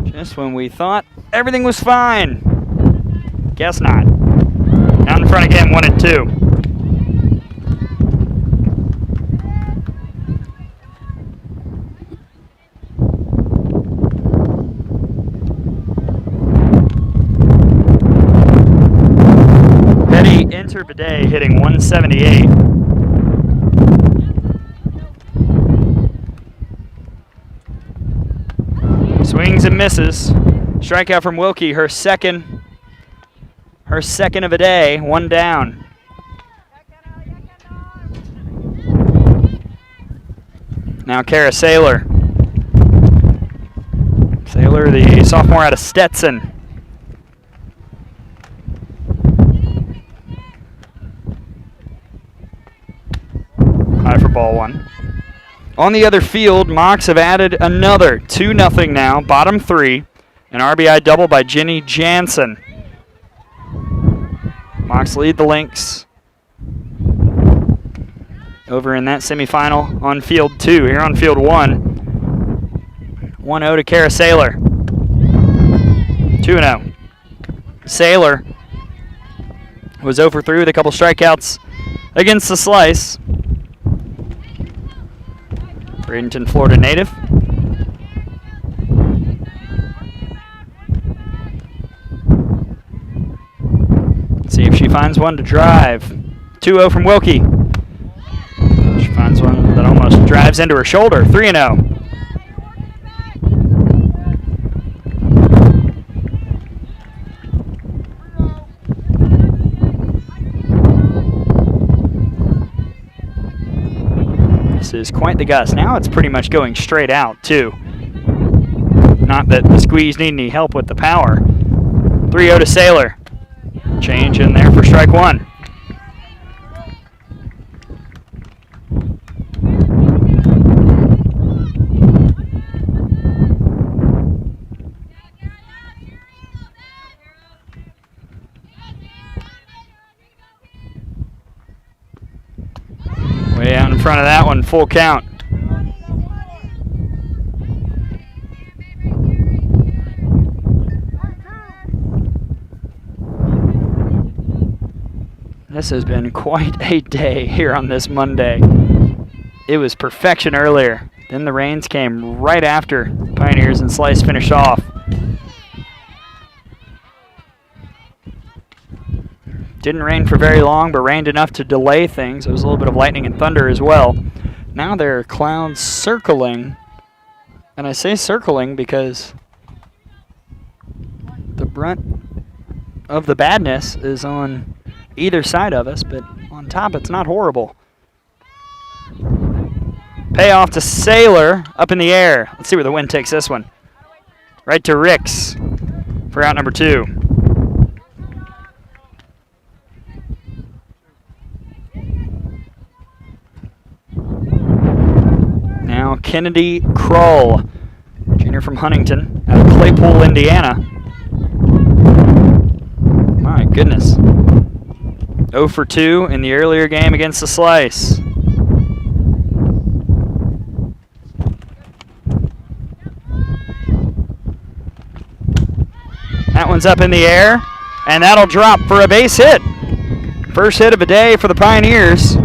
Just when we thought everything was fine. Guess not. Out in front again, 1-2. Petty entered the day hitting 178. Swings and misses. Strikeout from Wilkie, her second of the day, 1 down. Now Kara Sailor. Sailor, the sophomore out of Stetson. High for ball one. On the other field, Mocs have added another 2-0 now, bottom 3, an RBI double by Jenny Jansen. Mocs lead the Lynx over in that semifinal on field 2. Here on field 1, 1-0 to Kara Sailor. 2-0. Sailor was 0 for 3 with a couple strikeouts against the Slice. Bradenton, Florida native. Let's see if she finds one to drive. 2-0 from Wilkie. She finds one that almost drives into her shoulder. 3-0. Is quite the gust. Now it's pretty much going straight out too. Not that the squeeze need any help with the power. 3-0 to Sailor. Change in there for strike one. Way out in front of that one, full count. This has been quite a day here on this Monday. It was perfection earlier. Then the rains came right after Pioneers and Slice finished off. Didn't rain for very long, but rained enough to delay things. There was a little bit of lightning and thunder as well. Now there are clouds circling. And I say circling because the brunt of the badness is on either side of us, but on top it's not horrible. Payoff to Sailor, up in the air. Let's see where the wind takes this one. Right to Ricks for out number 2. Now Kennedy Kroll, junior from Huntington, out of Claypool, Indiana. My goodness. 0 for 2 in the earlier game against the Slice. That one's up in the air, and that'll drop for a base hit. First hit of the day for the Pioneers.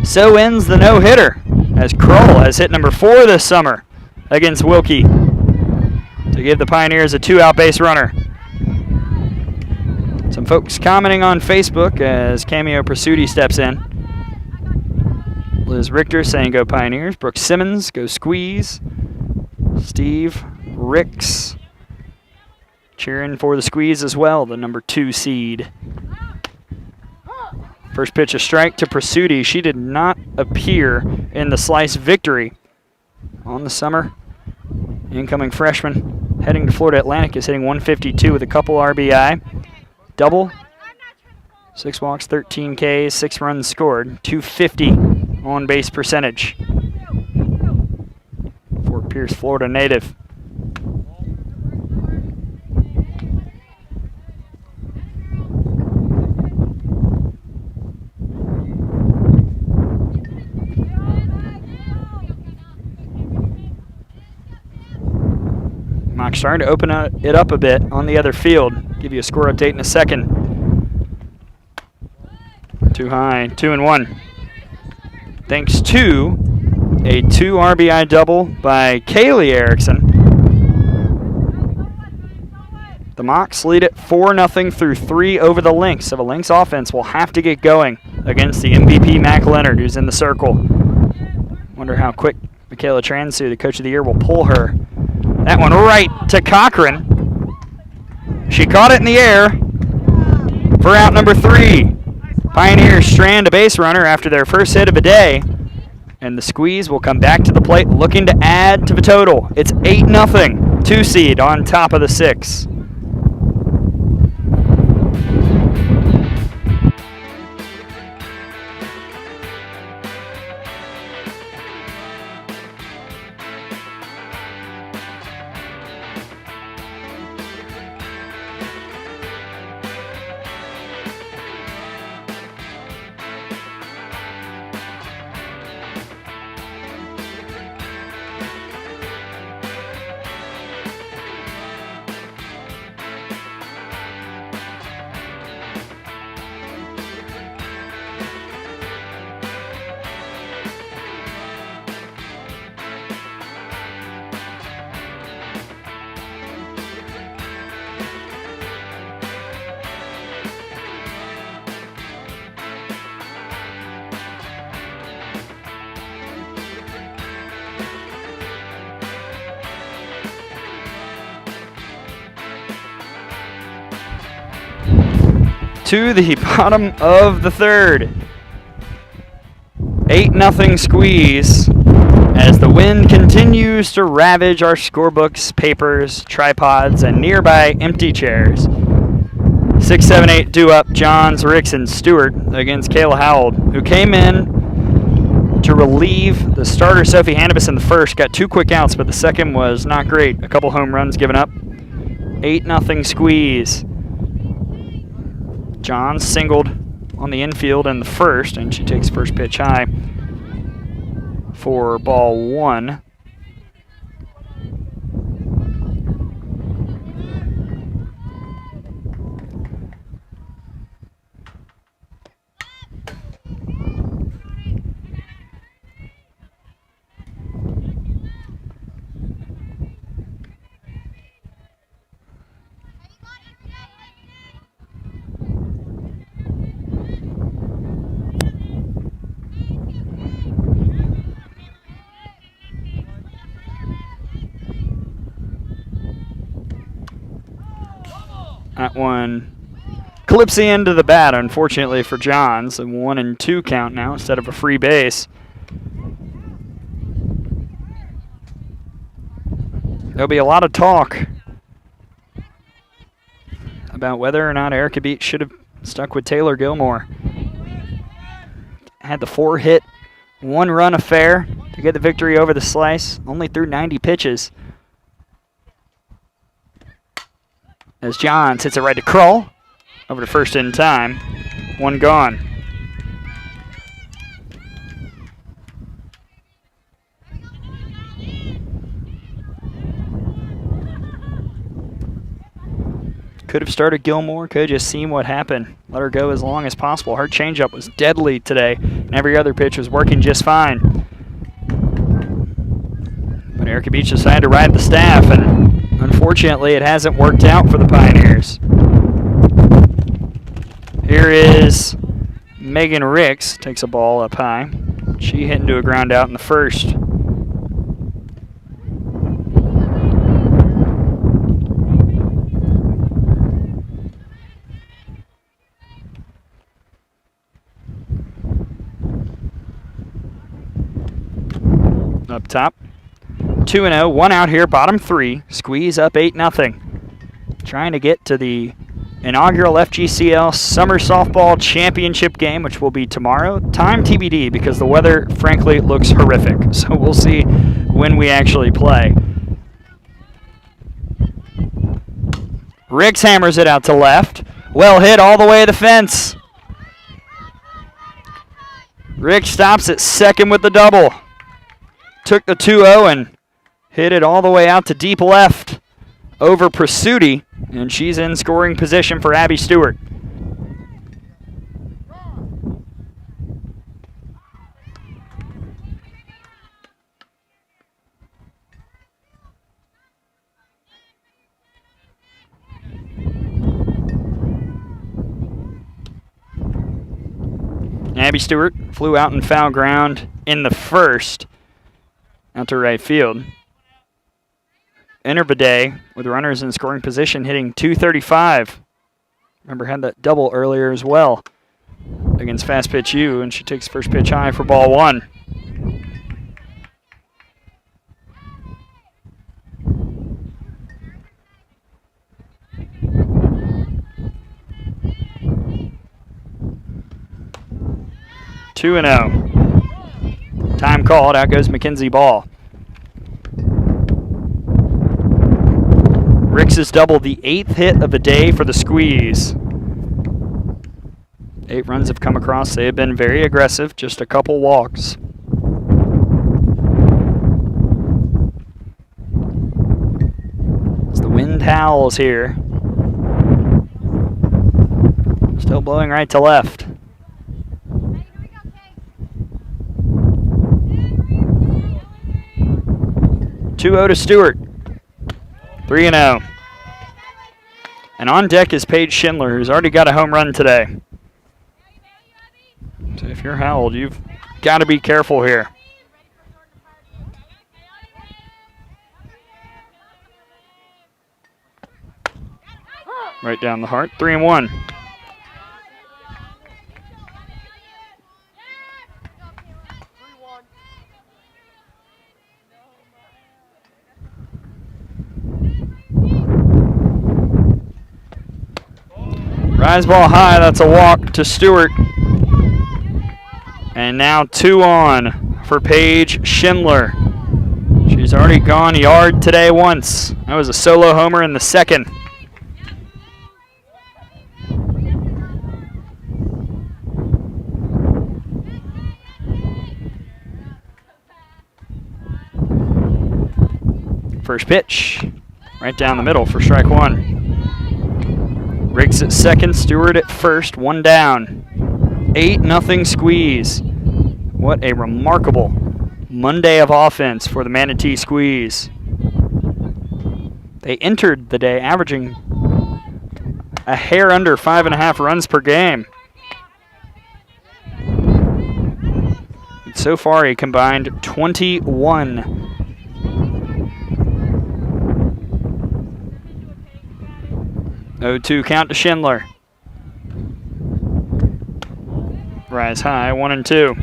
So ends the no-hitter, as Kroll has hit number 4 this summer against Wilkie to give the Pioneers a 2-out base runner. Some folks commenting on Facebook as Cameo Pursuti steps in. Liz Richter saying go Pioneers. Brooke Simmons, go Squeeze. Steve Ricks cheering for the squeeze as well, the number 2 seed. First pitch a strike to Prasuti. She did not appear in the slice victory on the summer. Incoming freshman heading to Florida Atlantic is hitting 152 with a couple RBI. Double, 6 walks, 13 Ks, 6 runs scored, 250 on base percentage. Fort Pierce, Florida native. Mock starting to open it up a bit on the other field. Give you a score update in a second. Too high, 2-1. Thanks to a 2 RBI double by Kaylee Erickson. The Mocs lead it 4-0 through 3 over the Lynx. So the Lynx offense will have to get going against the MVP Mac Leonard, who's in the circle. Wonder how quick Michaela Transu, the Coach of the Year, will pull her. That one right to Cochran. She caught it in the air for out number 3. Pioneers strand a base runner after their first hit of the day. And the squeeze will come back to the plate looking to add to the total. It's 8-0. 2 seed on top of the 6. To the bottom of the 3rd. 8-0 squeeze as the wind continues to ravage our scorebooks, papers, tripods, and nearby empty chairs. 6, 7, 8 due up Johns, Ricks, and Stewart against Kayla Howell, who came in to relieve the starter Sophie Hannibus in the first. Got 2 quick outs, but the second was not great. A couple home runs given up. 8-0 squeeze. John singled on the infield in the first, and she takes first pitch high for ball 1. That one clips the end of the bat, unfortunately for Johns. A 1-2 count now instead of a free base. There'll be a lot of talk about whether or not Erica Beach should have stuck with Taylor Gilmore. Had the 4-hit, 1-run affair to get the victory over the Slice, only threw 90 pitches. As Johns hits it right to Krull, over to first in time, 1 gone. Could have started Gilmore, could have just seen what happened. Let her go as long as possible. Her changeup was deadly today, and every other pitch was working just fine. But Erica Beach decided to ride the staff, and unfortunately, it hasn't worked out for the Pioneers. Here is Megan Ricks, takes a ball up high. She hit into a ground out in the first. up top. 2-0, one out here, bottom three. Squeeze up 8-0. Trying to get to the inaugural FGCL Summer Softball Championship game, which will be tomorrow. Time TBD because the weather, frankly, looks horrific. So we'll see when we actually play. Riggs hammers it out to left. Well hit all the way to the fence. Riggs stops at second with the double. Took the 2-0 and hit it all the way out to deep left over Prasuti, and she's in scoring position for Abby Stewart. Abby Stewart flew out in foul ground in the first, out to right field. Enter Bidet with runners in scoring position, hitting .235. Remember, had that double earlier as well against Fast Pitch U, and she takes first pitch high for ball one. Two and 0. Time called. Out goes Mackenzie Ball. Ricks has doubled the 8th hit of the day for the Squeeze. 8 runs have come across. They have been very aggressive. Just a couple walks. As the wind howls here. Still blowing right to left. 2-0 to Stewart. 3-0. And on deck is Paige Schindler, who's already got a home run today. So if you're Howell, you've got to be careful here. Right down the heart. 3-1. Rise ball high, that's a walk to Stewart. And now 2 on for Paige Schindler. She's already gone yard today once. That was a solo homer in the second. First pitch, right down the middle for strike one. Riggs at second, Stewart at first, 1 down. 8-0 Squeeze. What a remarkable Monday of offense for the Manatee Squeeze. They entered the day averaging a hair under 5.5 runs per game. And so far, a combined 21. Oh, 2 count to Schindler. Rise high, 1-2.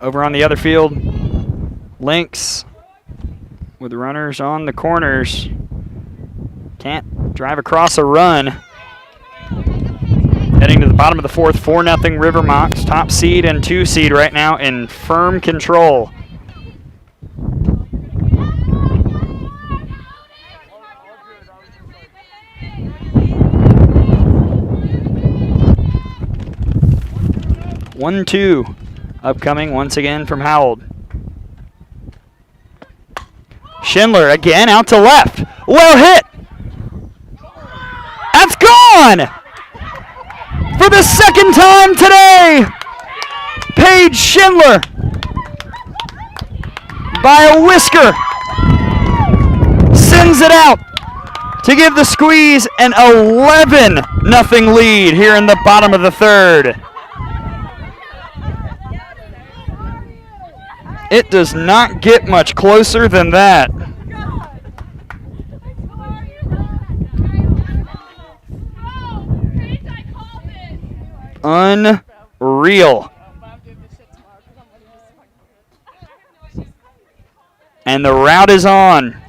Over on the other field, Lynx with runners on the corners. Can't drive across a run. Heading to the bottom of the fourth, 4-0 River Mocs. Top seed and 2 seed right now in firm control. One, 2 upcoming once again from Howell. Schindler again out to left. Well hit. That's gone. For the second time today, Paige Schindler, by a whisker, sends it out to give the Squeeze an 11-0 lead here in the bottom of the third. It does not get much closer than that. Unreal. And the route is on.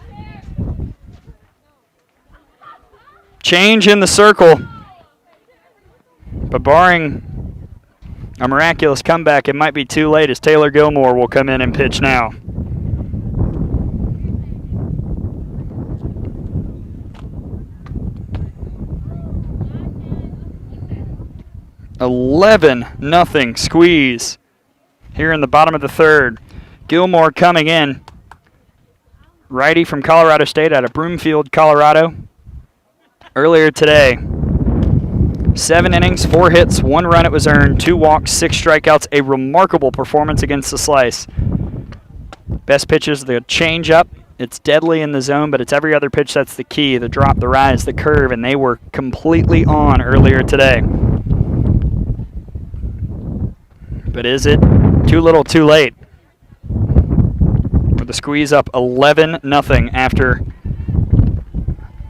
Change in the circle. But barring a miraculous comeback, it might be too late as Taylor Gilmore will come in and pitch now. (11-0) Squeeze here in the bottom of the third. Gilmore coming in. Righty from Colorado State out of Broomfield, Colorado. Earlier today, 7 innings, 4 hits, 1 run it was earned, 2 walks, 6 strikeouts. A remarkable performance against the Slice. Best pitch is the changeup. It's deadly in the zone, but it's every other pitch that's the key. The drop, the rise, the curve, and they were completely on earlier today. But is it too little, too late? With the Squeeze up 11-0 after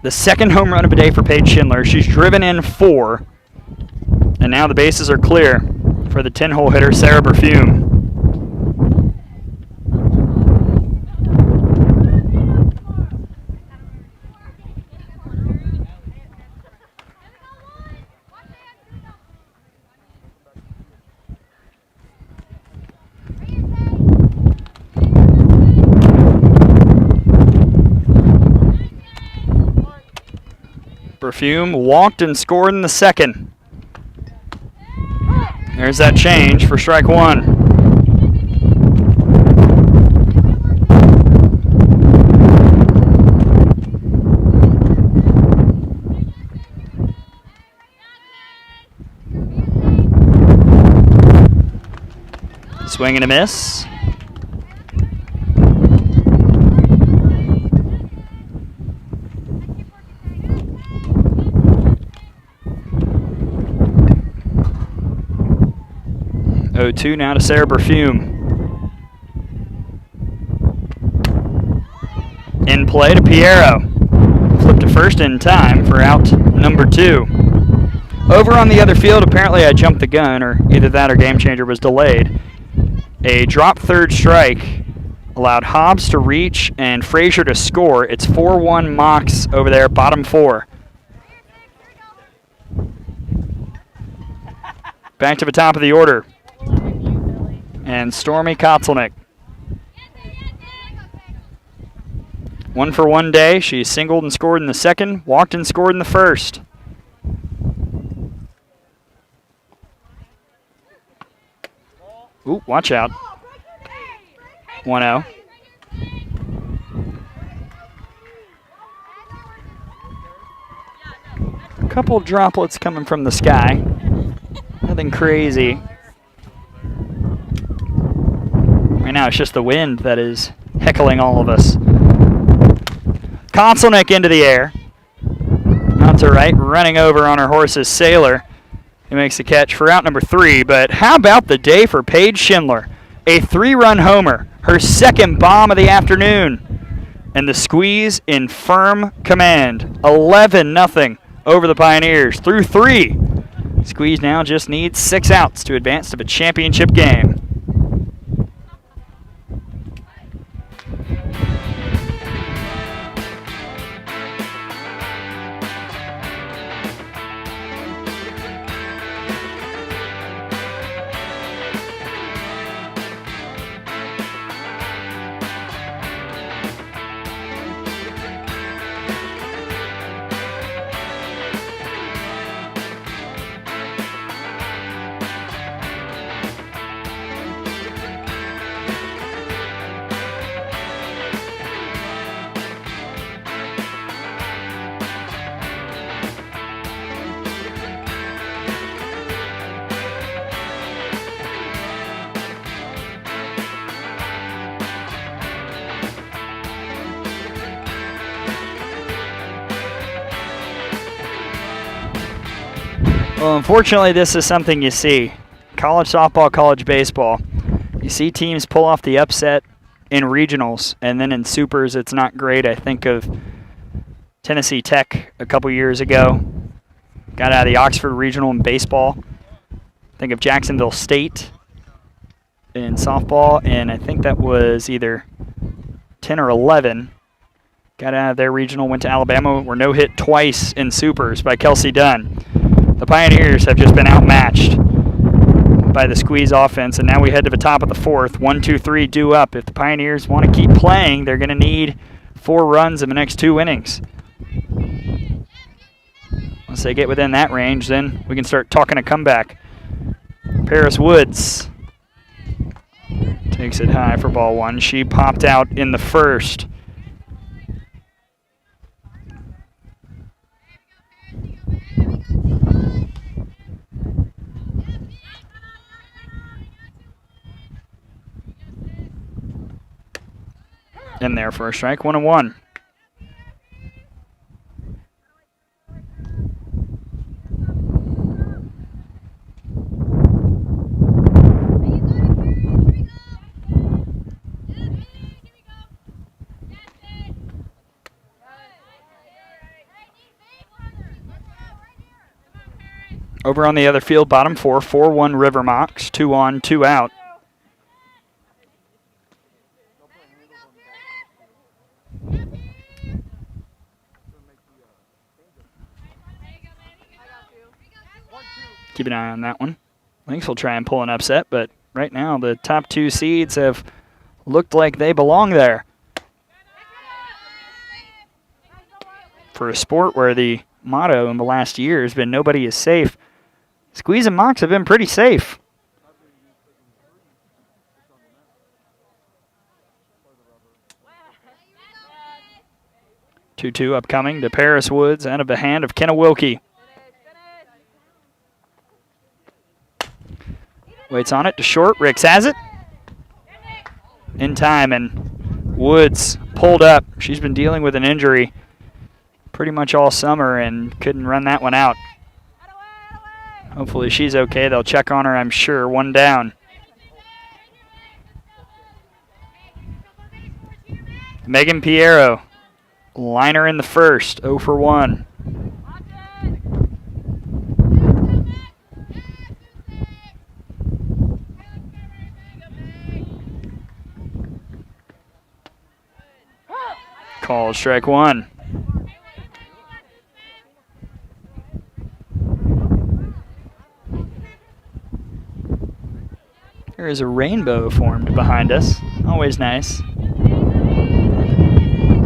the second home run of the day for Paige Schindler. She's driven in 4. And now the bases are clear for the 10-hole hitter, Sarah Perfume. Perfume walked and scored in the second. There's that change for strike 1. Swing and a miss. (0-2) now to Sarah Perfume. In play to Piero. Flip to first in time for out number 2. Over on the other field, apparently I jumped the gun, or either that or Game Changer was delayed. A drop third strike allowed Hobbs to reach and Frazier to score. It's 4-1 Mox over there, bottom 4. Back to the top of the order. And Stormy Kotzelnick. 1 for 1 day. She singled and scored in the second, walked and scored in the first. Ooh, watch out. 1-0. A couple droplets coming from the sky. Nothing crazy. Right now, it's just the wind that is heckling all of us. Kotzelnick into the air. Out to right, running over on her horse's Sailor. He makes the catch for out number 3. But how about the day for Paige Schindler? A 3-run homer, her second bomb of the afternoon. And the Squeeze in firm command. 11-0 over the Pioneers through 3. Squeeze now just needs 6 outs to advance to the championship game. Well, unfortunately, this is something you see. College softball, college baseball. You see teams pull off the upset in regionals, and then in supers, it's not great. I think of Tennessee Tech a couple years ago. Got out of the Oxford Regional in baseball. think of Jacksonville State in softball, and I think that was either 10 or 11. Got out of their regional, went to Alabama, were no-hit twice in supers by Kelsey Dunn. The Pioneers have just been outmatched by the squeeze offense, and now we head to the top of the fourth. 1, 2, 3 due up. If the Pioneers want to keep playing, they're going to need 4 runs in the next 2 innings. Once they get within that range, then we can start talking a comeback. Paris Woods takes it high for ball 1. She popped out in the first. In there for a strike, 1-1. Over on the other field, bottom 4, 4-1 River Mocs, 2 on, 2 out. Keep an eye on that one. Lynx will try and pull an upset, but right now the top 2 seeds have looked like they belong there. For a sport where the motto in the last year has been nobody is safe, Squeeze and Mocs have been pretty safe. Two upcoming to Paris Woods out of the hand of Kenna Wilkie. Waits on it to short. Ricks has it. In time, and Woods pulled up. She's been dealing with an injury pretty much all summer and couldn't run that one out. Hopefully she's okay. They'll check on her, I'm sure. 1 down. Megan Piero, liner in the first, 0 for 1. Called strike 1. There is a rainbow formed behind us. Always nice.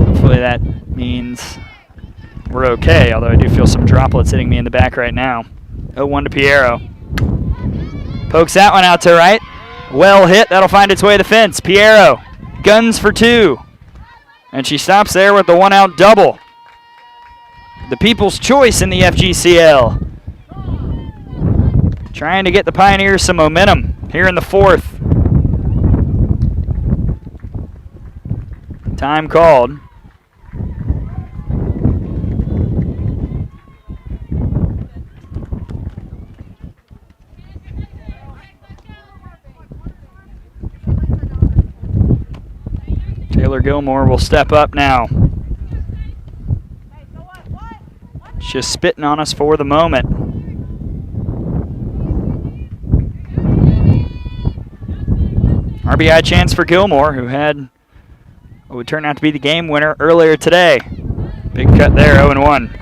Hopefully that means we're okay, although I do feel some droplets hitting me in the back right now. 0-1 to Piero. Pokes that one out to right. Well hit. That'll find its way to the fence. Piero guns for 2. And she stops there with the 1-out double. The people's choice in the FGCL. Trying to get the Pioneers some momentum here in the fourth. Time called. Taylor Gilmore will step up now. Just spitting on us for the moment. RBI chance for Gilmore, who had what would turn out to be the game winner earlier today. Big cut there, 0-1.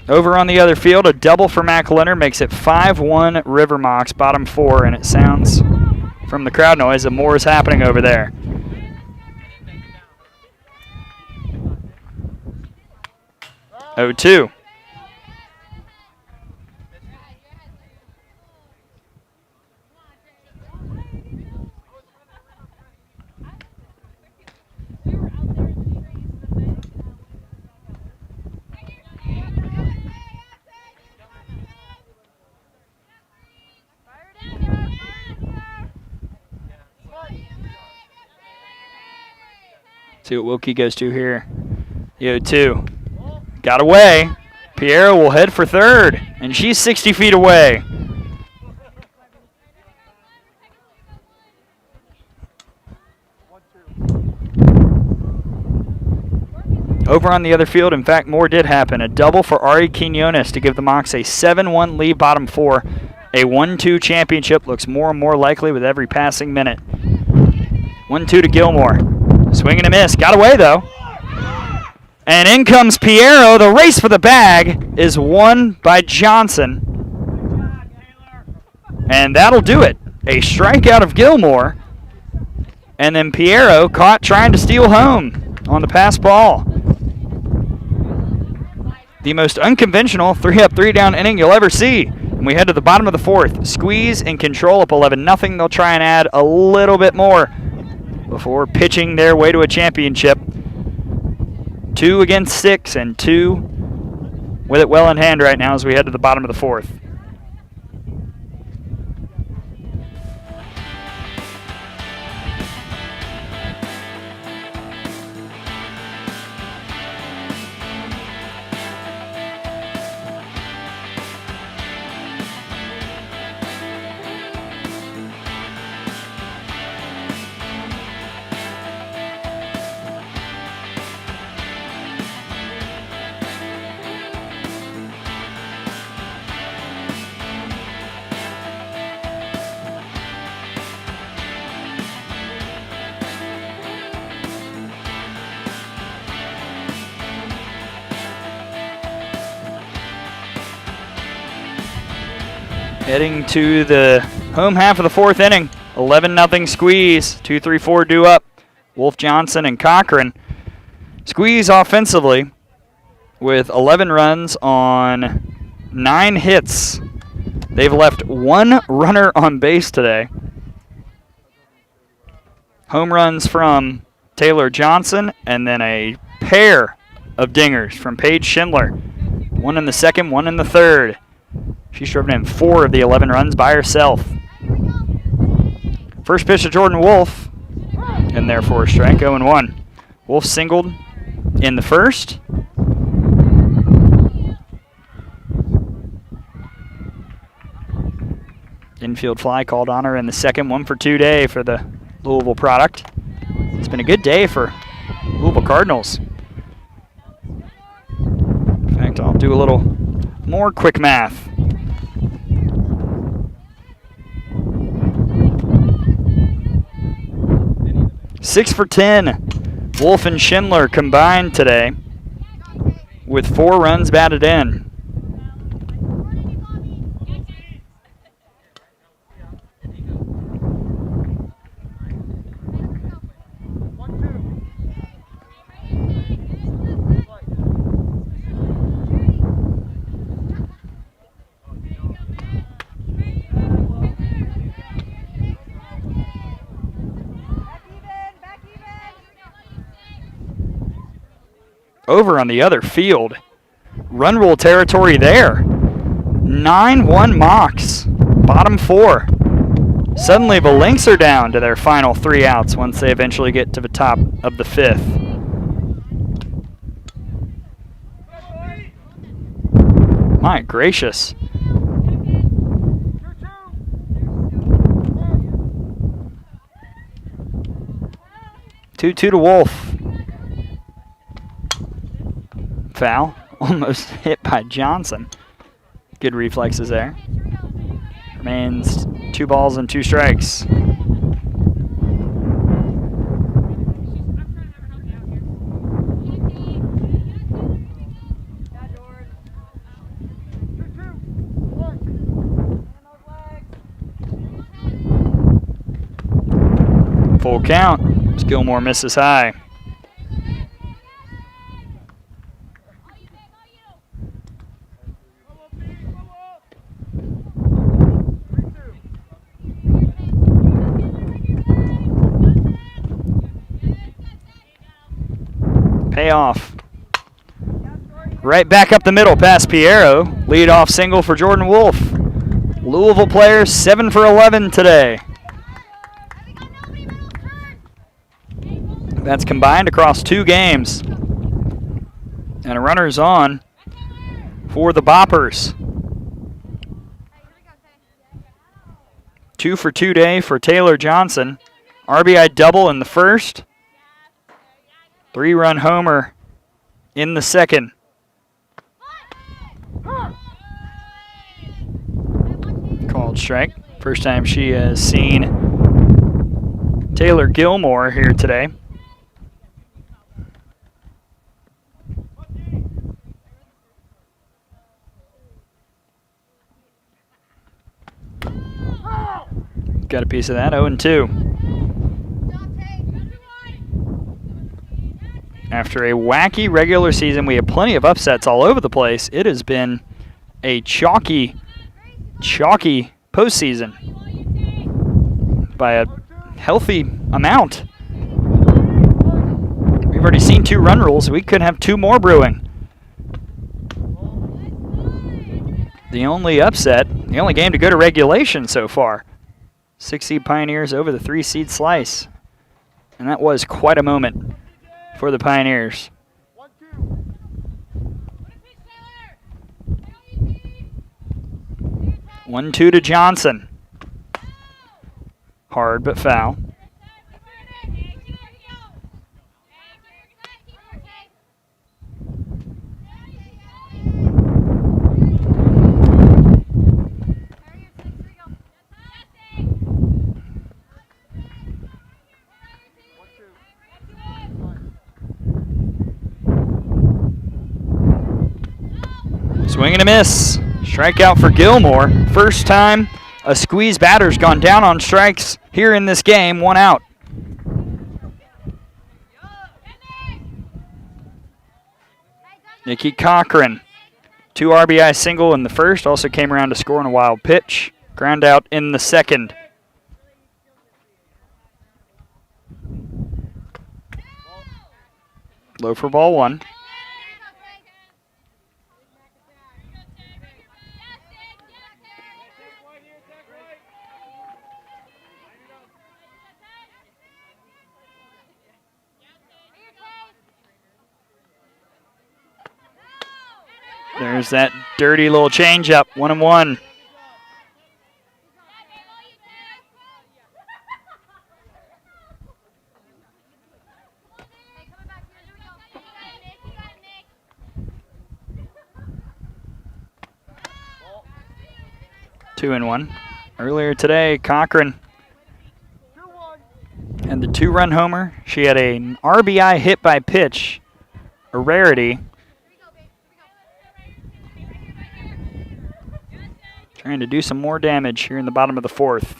Over on the other field, a double for Mac Leonard makes it 5-1 River Mocs, bottom 4, and it sounds from the crowd noise that more is happening over there. Oh, 2. See what Wilkie goes to here. The 0-2. Got away. Piero will head for third, and she's 60 feet away. Over on the other field, in fact, more did happen. A double for Ari Quinones to give the Mocs a 7-1 lead, bottom four. A 1-2 championship looks more and more likely with every passing minute. 1-2 to Gilmore. Swing and a miss. Got away, though. And in comes Piero. The race for the bag is won by Johnson. And that'll do it. A strikeout of Gilmore. And then Piero caught trying to steal home on the pass ball. The most unconventional 3-up, 3-down inning you'll ever see. And we head to the bottom of the fourth. Squeeze and Control up 11-0. They'll try and add a little bit more before pitching their way to a championship. 2 against 6 and 2 with it well in hand right now as we head to the bottom of the fourth. Heading to the home half of the fourth inning. 11-0 Squeeze. 2-3-4 due up. Wolf, Johnson, and Cochran. Squeeze offensively with 11 runs on 9 hits. They've left 1 runner on base today. Home runs from Taylor Johnson and then a pair of dingers from Paige Schindler. 1 in the second, 1 in the third. She's driven in 4 of the 11 runs by herself. First pitch to Jordan Wolf, and therefore a strike, 0-1. Wolf singled in the first. Infield fly called on her in the second. 1 for 2 day for the Louisville product. It's been a good day for Louisville Cardinals. In fact, I'll do a little more quick math. 6 for 10. Wolf and Schindler combined today with 4 runs batted in. Over on the other field. Run rule territory there. 9-1 Mocs. Bottom 4. Suddenly the Lynx are down to their final 3 outs once they eventually get to the top of the 5th. My gracious. Two to Wolf. Foul. Almost hit by Johnson. Good reflexes there. Remains 2 balls and 2 strikes. Full count. Gilmore misses high. Payoff. Right back up the middle past Piero. Lead-off single for Jordan Wolf. Louisville players 7 for 11 today. That's combined across 2 games. And a runner's on for the Boppers. 2 for 2 day for Taylor Johnson. RBI double in the first. 3-run homer in the second. Called strike. First time she has seen Taylor Gilmore here today. Got a piece of that, 0-2. After a wacky regular season, we have plenty of upsets all over the place. It has been a chalky postseason by a healthy amount. We've already seen 2 run rules. We could have 2 more brewing. The only upset, the only game to go to regulation so far. 6-seed Pioneers over the 3-seed Slice. And that was quite a moment for the Pioneers. 1-2 to Johnson. Hard but foul. Swing and a miss. Strikeout for Gilmore. First time a squeeze batter's gone down on strikes here in this game. 1 out. Nikki Cochran. 2 RBI single in the first. Also came around to score on a wild pitch. Ground out in the second. Low for ball 1. There's that dirty little changeup, 1-1. Two and 1. Earlier today, Cochran and the 2-run homer. She had an RBI hit by pitch, a rarity. Trying to do some more damage here in the bottom of the 4th.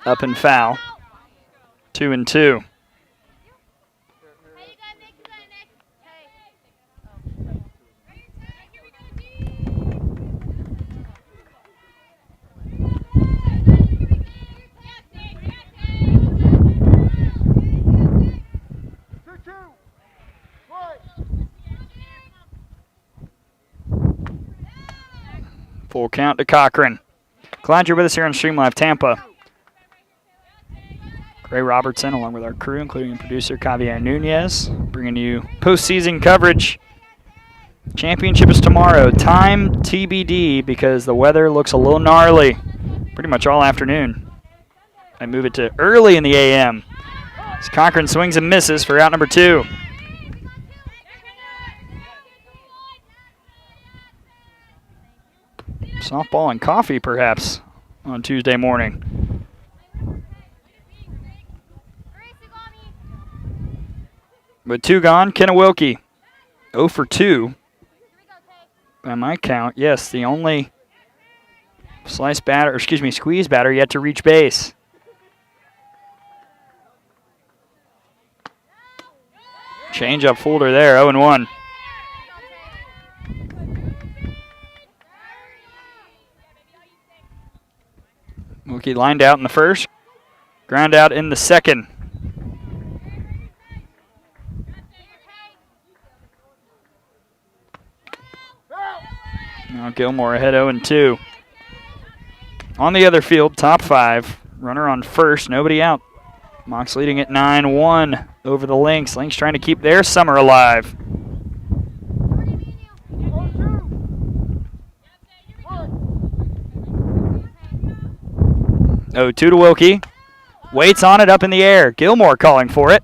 Up and foul. 2-2. Full count to Cochran. Glad you're with us here on Stream Live Tampa. Gray Robertson, along with our crew, including producer Javier Nunez, bringing you postseason coverage. Championship is tomorrow. Time TBD because the weather looks a little gnarly pretty much all afternoon. I move it to early in the AM. As Cochran swings and misses for out number 2. Softball and coffee, perhaps, on Tuesday morning. With 2 gone, Kenna Wilkie, 0 for 2. By my count, yes, the only squeeze batter yet to reach base. Change-up folder there, 0-1. Wilkie lined out in the first, ground out in the second. Now Gilmore ahead 0-2. On the other field, top 5. Runner on first, nobody out. Mox leading at 9-1 over the Lynx. Lynx trying to keep their summer alive. 0-2 to Wilkie. Waits on it up in the air. Gilmore calling for it.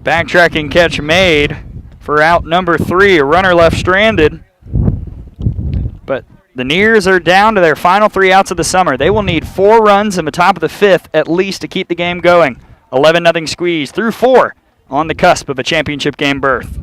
Backtracking catch made for out number 3. A runner left stranded. But the Nears are down to their final 3 outs of the summer. They will need 4 runs in the top of the 5th at least to keep the game going. 11-0 squeeze through 4 on the cusp of a championship game berth.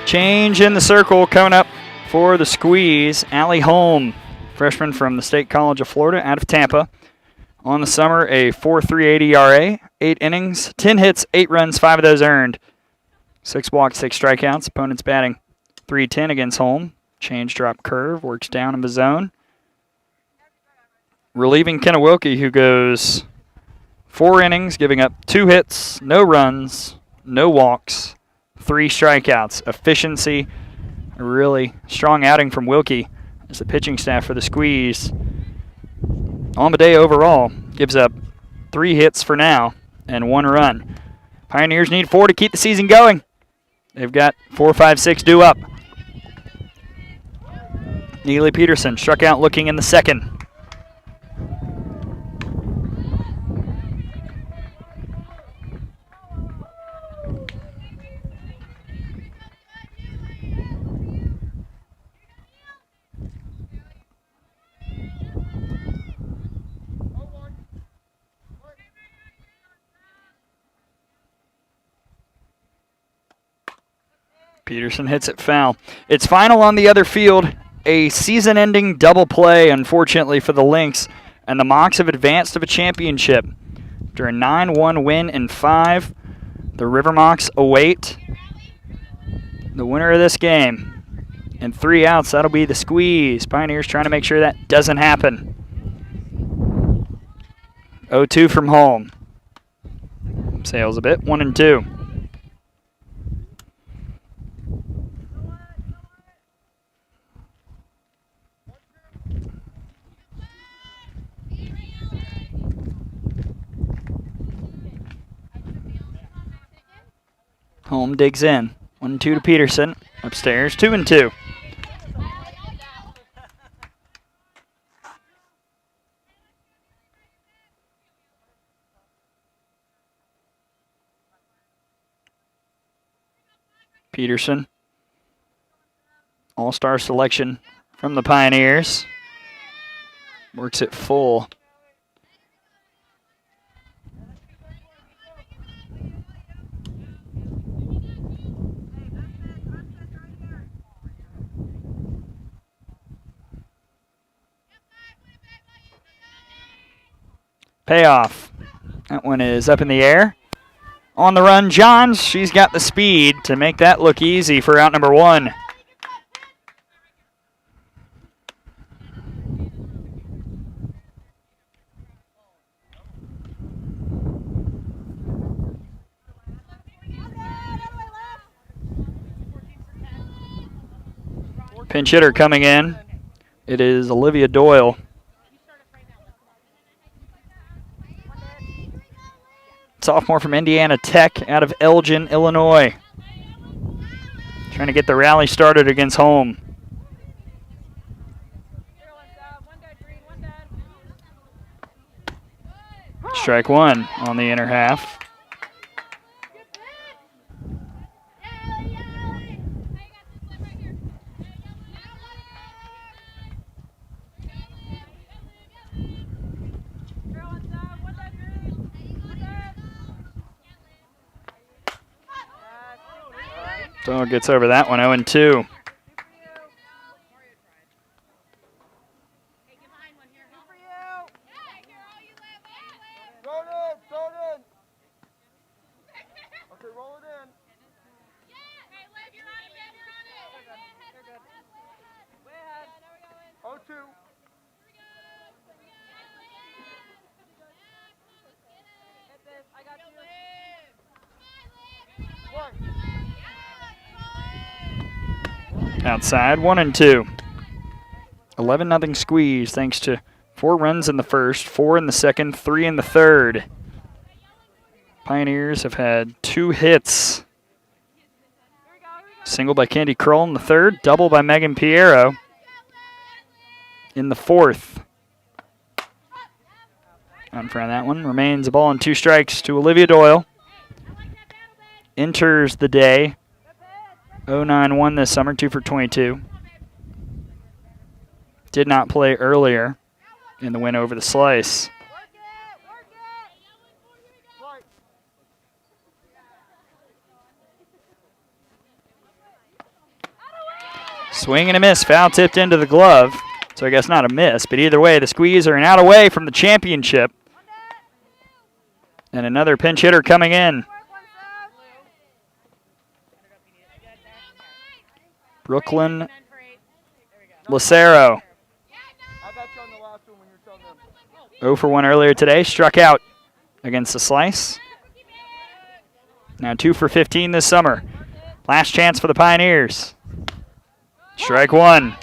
Change in the circle coming up for the squeeze. Allie Holm, freshman from the State College of Florida out of Tampa. On the summer, a 4.38 ERA, 8 innings, 10 hits, 8 runs, 5 of those earned. 6 walks, 6 strikeouts. Opponent's batting .310 against Holm. Change drop curve, works down in the zone. Relieving Kenna Wilkie, who goes 4 innings, giving up 2 hits, no runs, no walks, 3 strikeouts. Efficiency, a really strong outing from Wilkie as the pitching staff for the squeeze. On the day overall, gives up 3 hits for now and 1 run. Pioneers need 4 to keep the season going. They've got 4, 5, 6 due up. Neely Peterson struck out looking in the 2nd. Peterson hits it foul. It's final on the other field. A season-ending double play, unfortunately, for the Lynx. And the Mocs have advanced to the championship. After a 9-1 win in 5, the River Mocs await the winner of this game. And 3 outs, that'll be the squeeze. Pioneers trying to make sure that doesn't happen. 0-2 from Holm. Sails a bit, 1-2. Holm digs in. 1-2 to Peterson. Upstairs, 2-2. Peterson. All-star selection from the Pioneers. Works it full. Payoff. That one is up in the air. On the run, Johns. She's got the speed to make that look easy for out number 1. Pinch hitter coming in. It is Olivia Doyle. Sophomore from Indiana Tech out of Elgin, Illinois. Trying to get the rally started against Holm. Strike 1 on the inner half. Dog gets over that one, 0-2. Okay, roll it in. Oh, 2. Outside, 1-2. 11-0 squeeze thanks to 4 runs in the first, 4 in the second, 3 in the third. Pioneers have had 2 hits. Single by Candy Kroll in the third, double by Megan Piero in the fourth. On front of that one, remains a ball and 2 strikes to Olivia Doyle. Enters the day 0-9-1 this summer, 2 for 22. Did not play earlier in the win over the Slice. Swing and a miss, foul tipped into the glove. So I guess not a miss, but either way, the Squeeze are an out away from the championship. And another pinch hitter coming in. Brooklyn Lucero. 0 for 1 earlier today, struck out against the Slice. Now 2 for 15 this summer. Last chance for the Pioneers. Strike 1.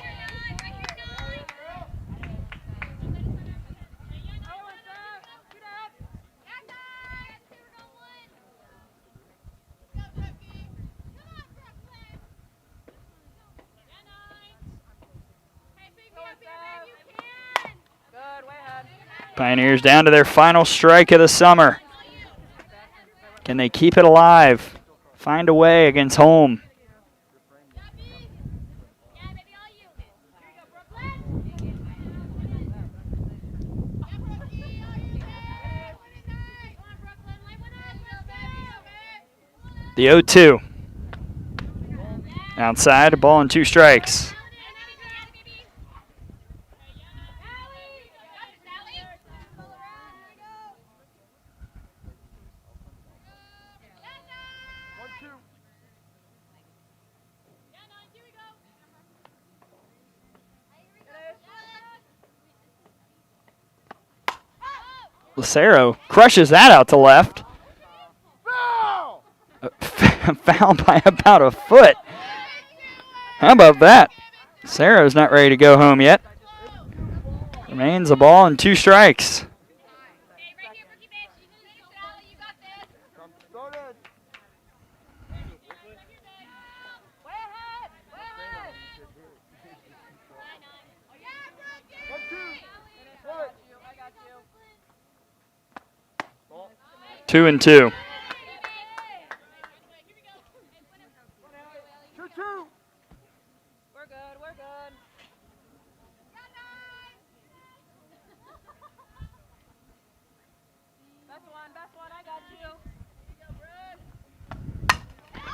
Pioneers down to their final strike of the summer. Can they keep it alive? Find a way against home. The 0-2. Outside, a ball and 2 strikes. Lucero crushes that out to left. Foul by about a foot. How about that? Lucero's not ready to go home yet. Remains a ball and 2 strikes. Two and 2.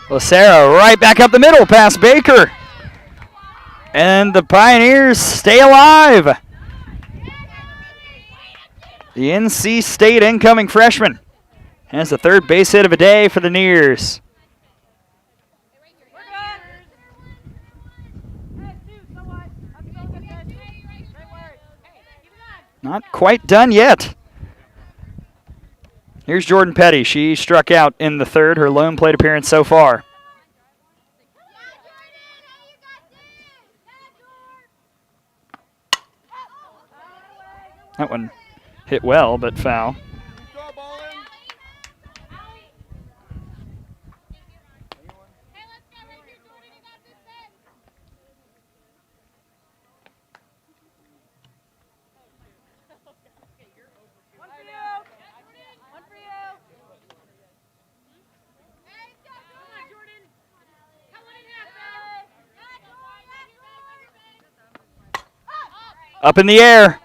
Lucero right back up the middle past Baker. And the Pioneers stay alive. The NC State incoming freshman has the 3rd base hit of a day for the Nears. Not quite done yet. Here's Jordan Petty. She struck out in the 3rd, her lone plate appearance so far. That one hit well, but foul. Up in the air.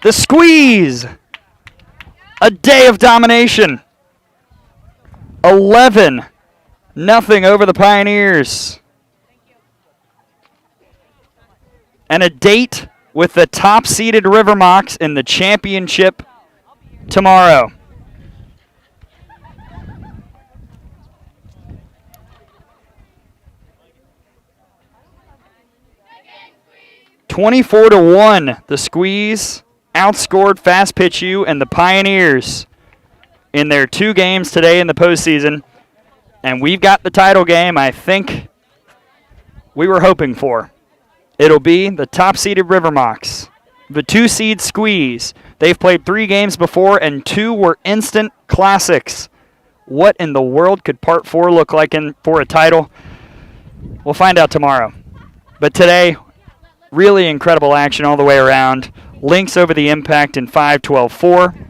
The Squeeze. A day of domination. 11 nothing over the Pioneers. And a date with the top-seeded Rivermocks in the championship tomorrow. (24-1), the Squeeze outscored Fast Pitch U and the Pioneers in their 2 games today in the postseason. And we've got the title game I think we were hoping for. It'll be the top-seeded Rivermocks, the 2-seed Squeeze. They've played 3 games before, and 2 were instant classics. What in the world could Part 4 look like for a title? We'll find out tomorrow. But today, really incredible action all the way around. Lynx over the Impact in 5-12-4.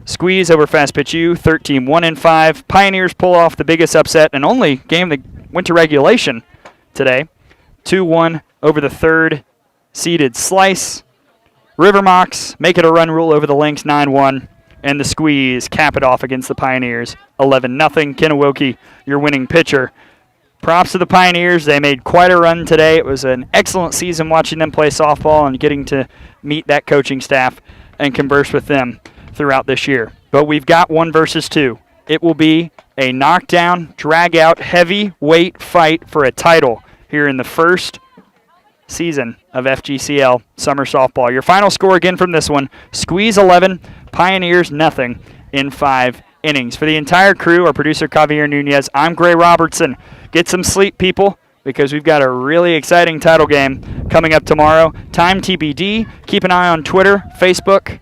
Squeeze over Fast Pitch U, 13-1-5. Pioneers pull off the biggest upset and only game that went to regulation today. 2-1 over the 3rd-seeded Slice. Rivermocks make it a run rule over the Lynx, 9-1. And the Squeeze cap it off against the Pioneers, 11-0. Kennewoki, your winning pitcher. Props to the Pioneers. They made quite a run today. It was an excellent season watching them play softball and getting to meet that coaching staff and converse with them throughout this year. But we've got 1 versus 2. It will be a knockdown, drag-out, heavyweight fight for a title here in the first season of FGCL Summer Softball. Your final score again from this one, Squeeze 11, Pioneers nothing in 5 innings. For the entire crew, our producer Javier Nunez, I'm Gray Robertson. Get some sleep, people, because we've got a really exciting title game coming up tomorrow. Time TBD. Keep an eye on Twitter, Facebook.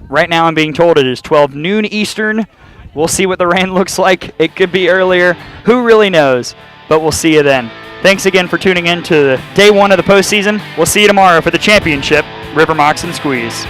Right now I'm being told it is 12 noon Eastern. We'll see what the rain looks like. It could be earlier. Who really knows? But we'll see you then. Thanks again for tuning in to day 1 of the postseason. We'll see you tomorrow for the championship, Rivermocks and Squeeze.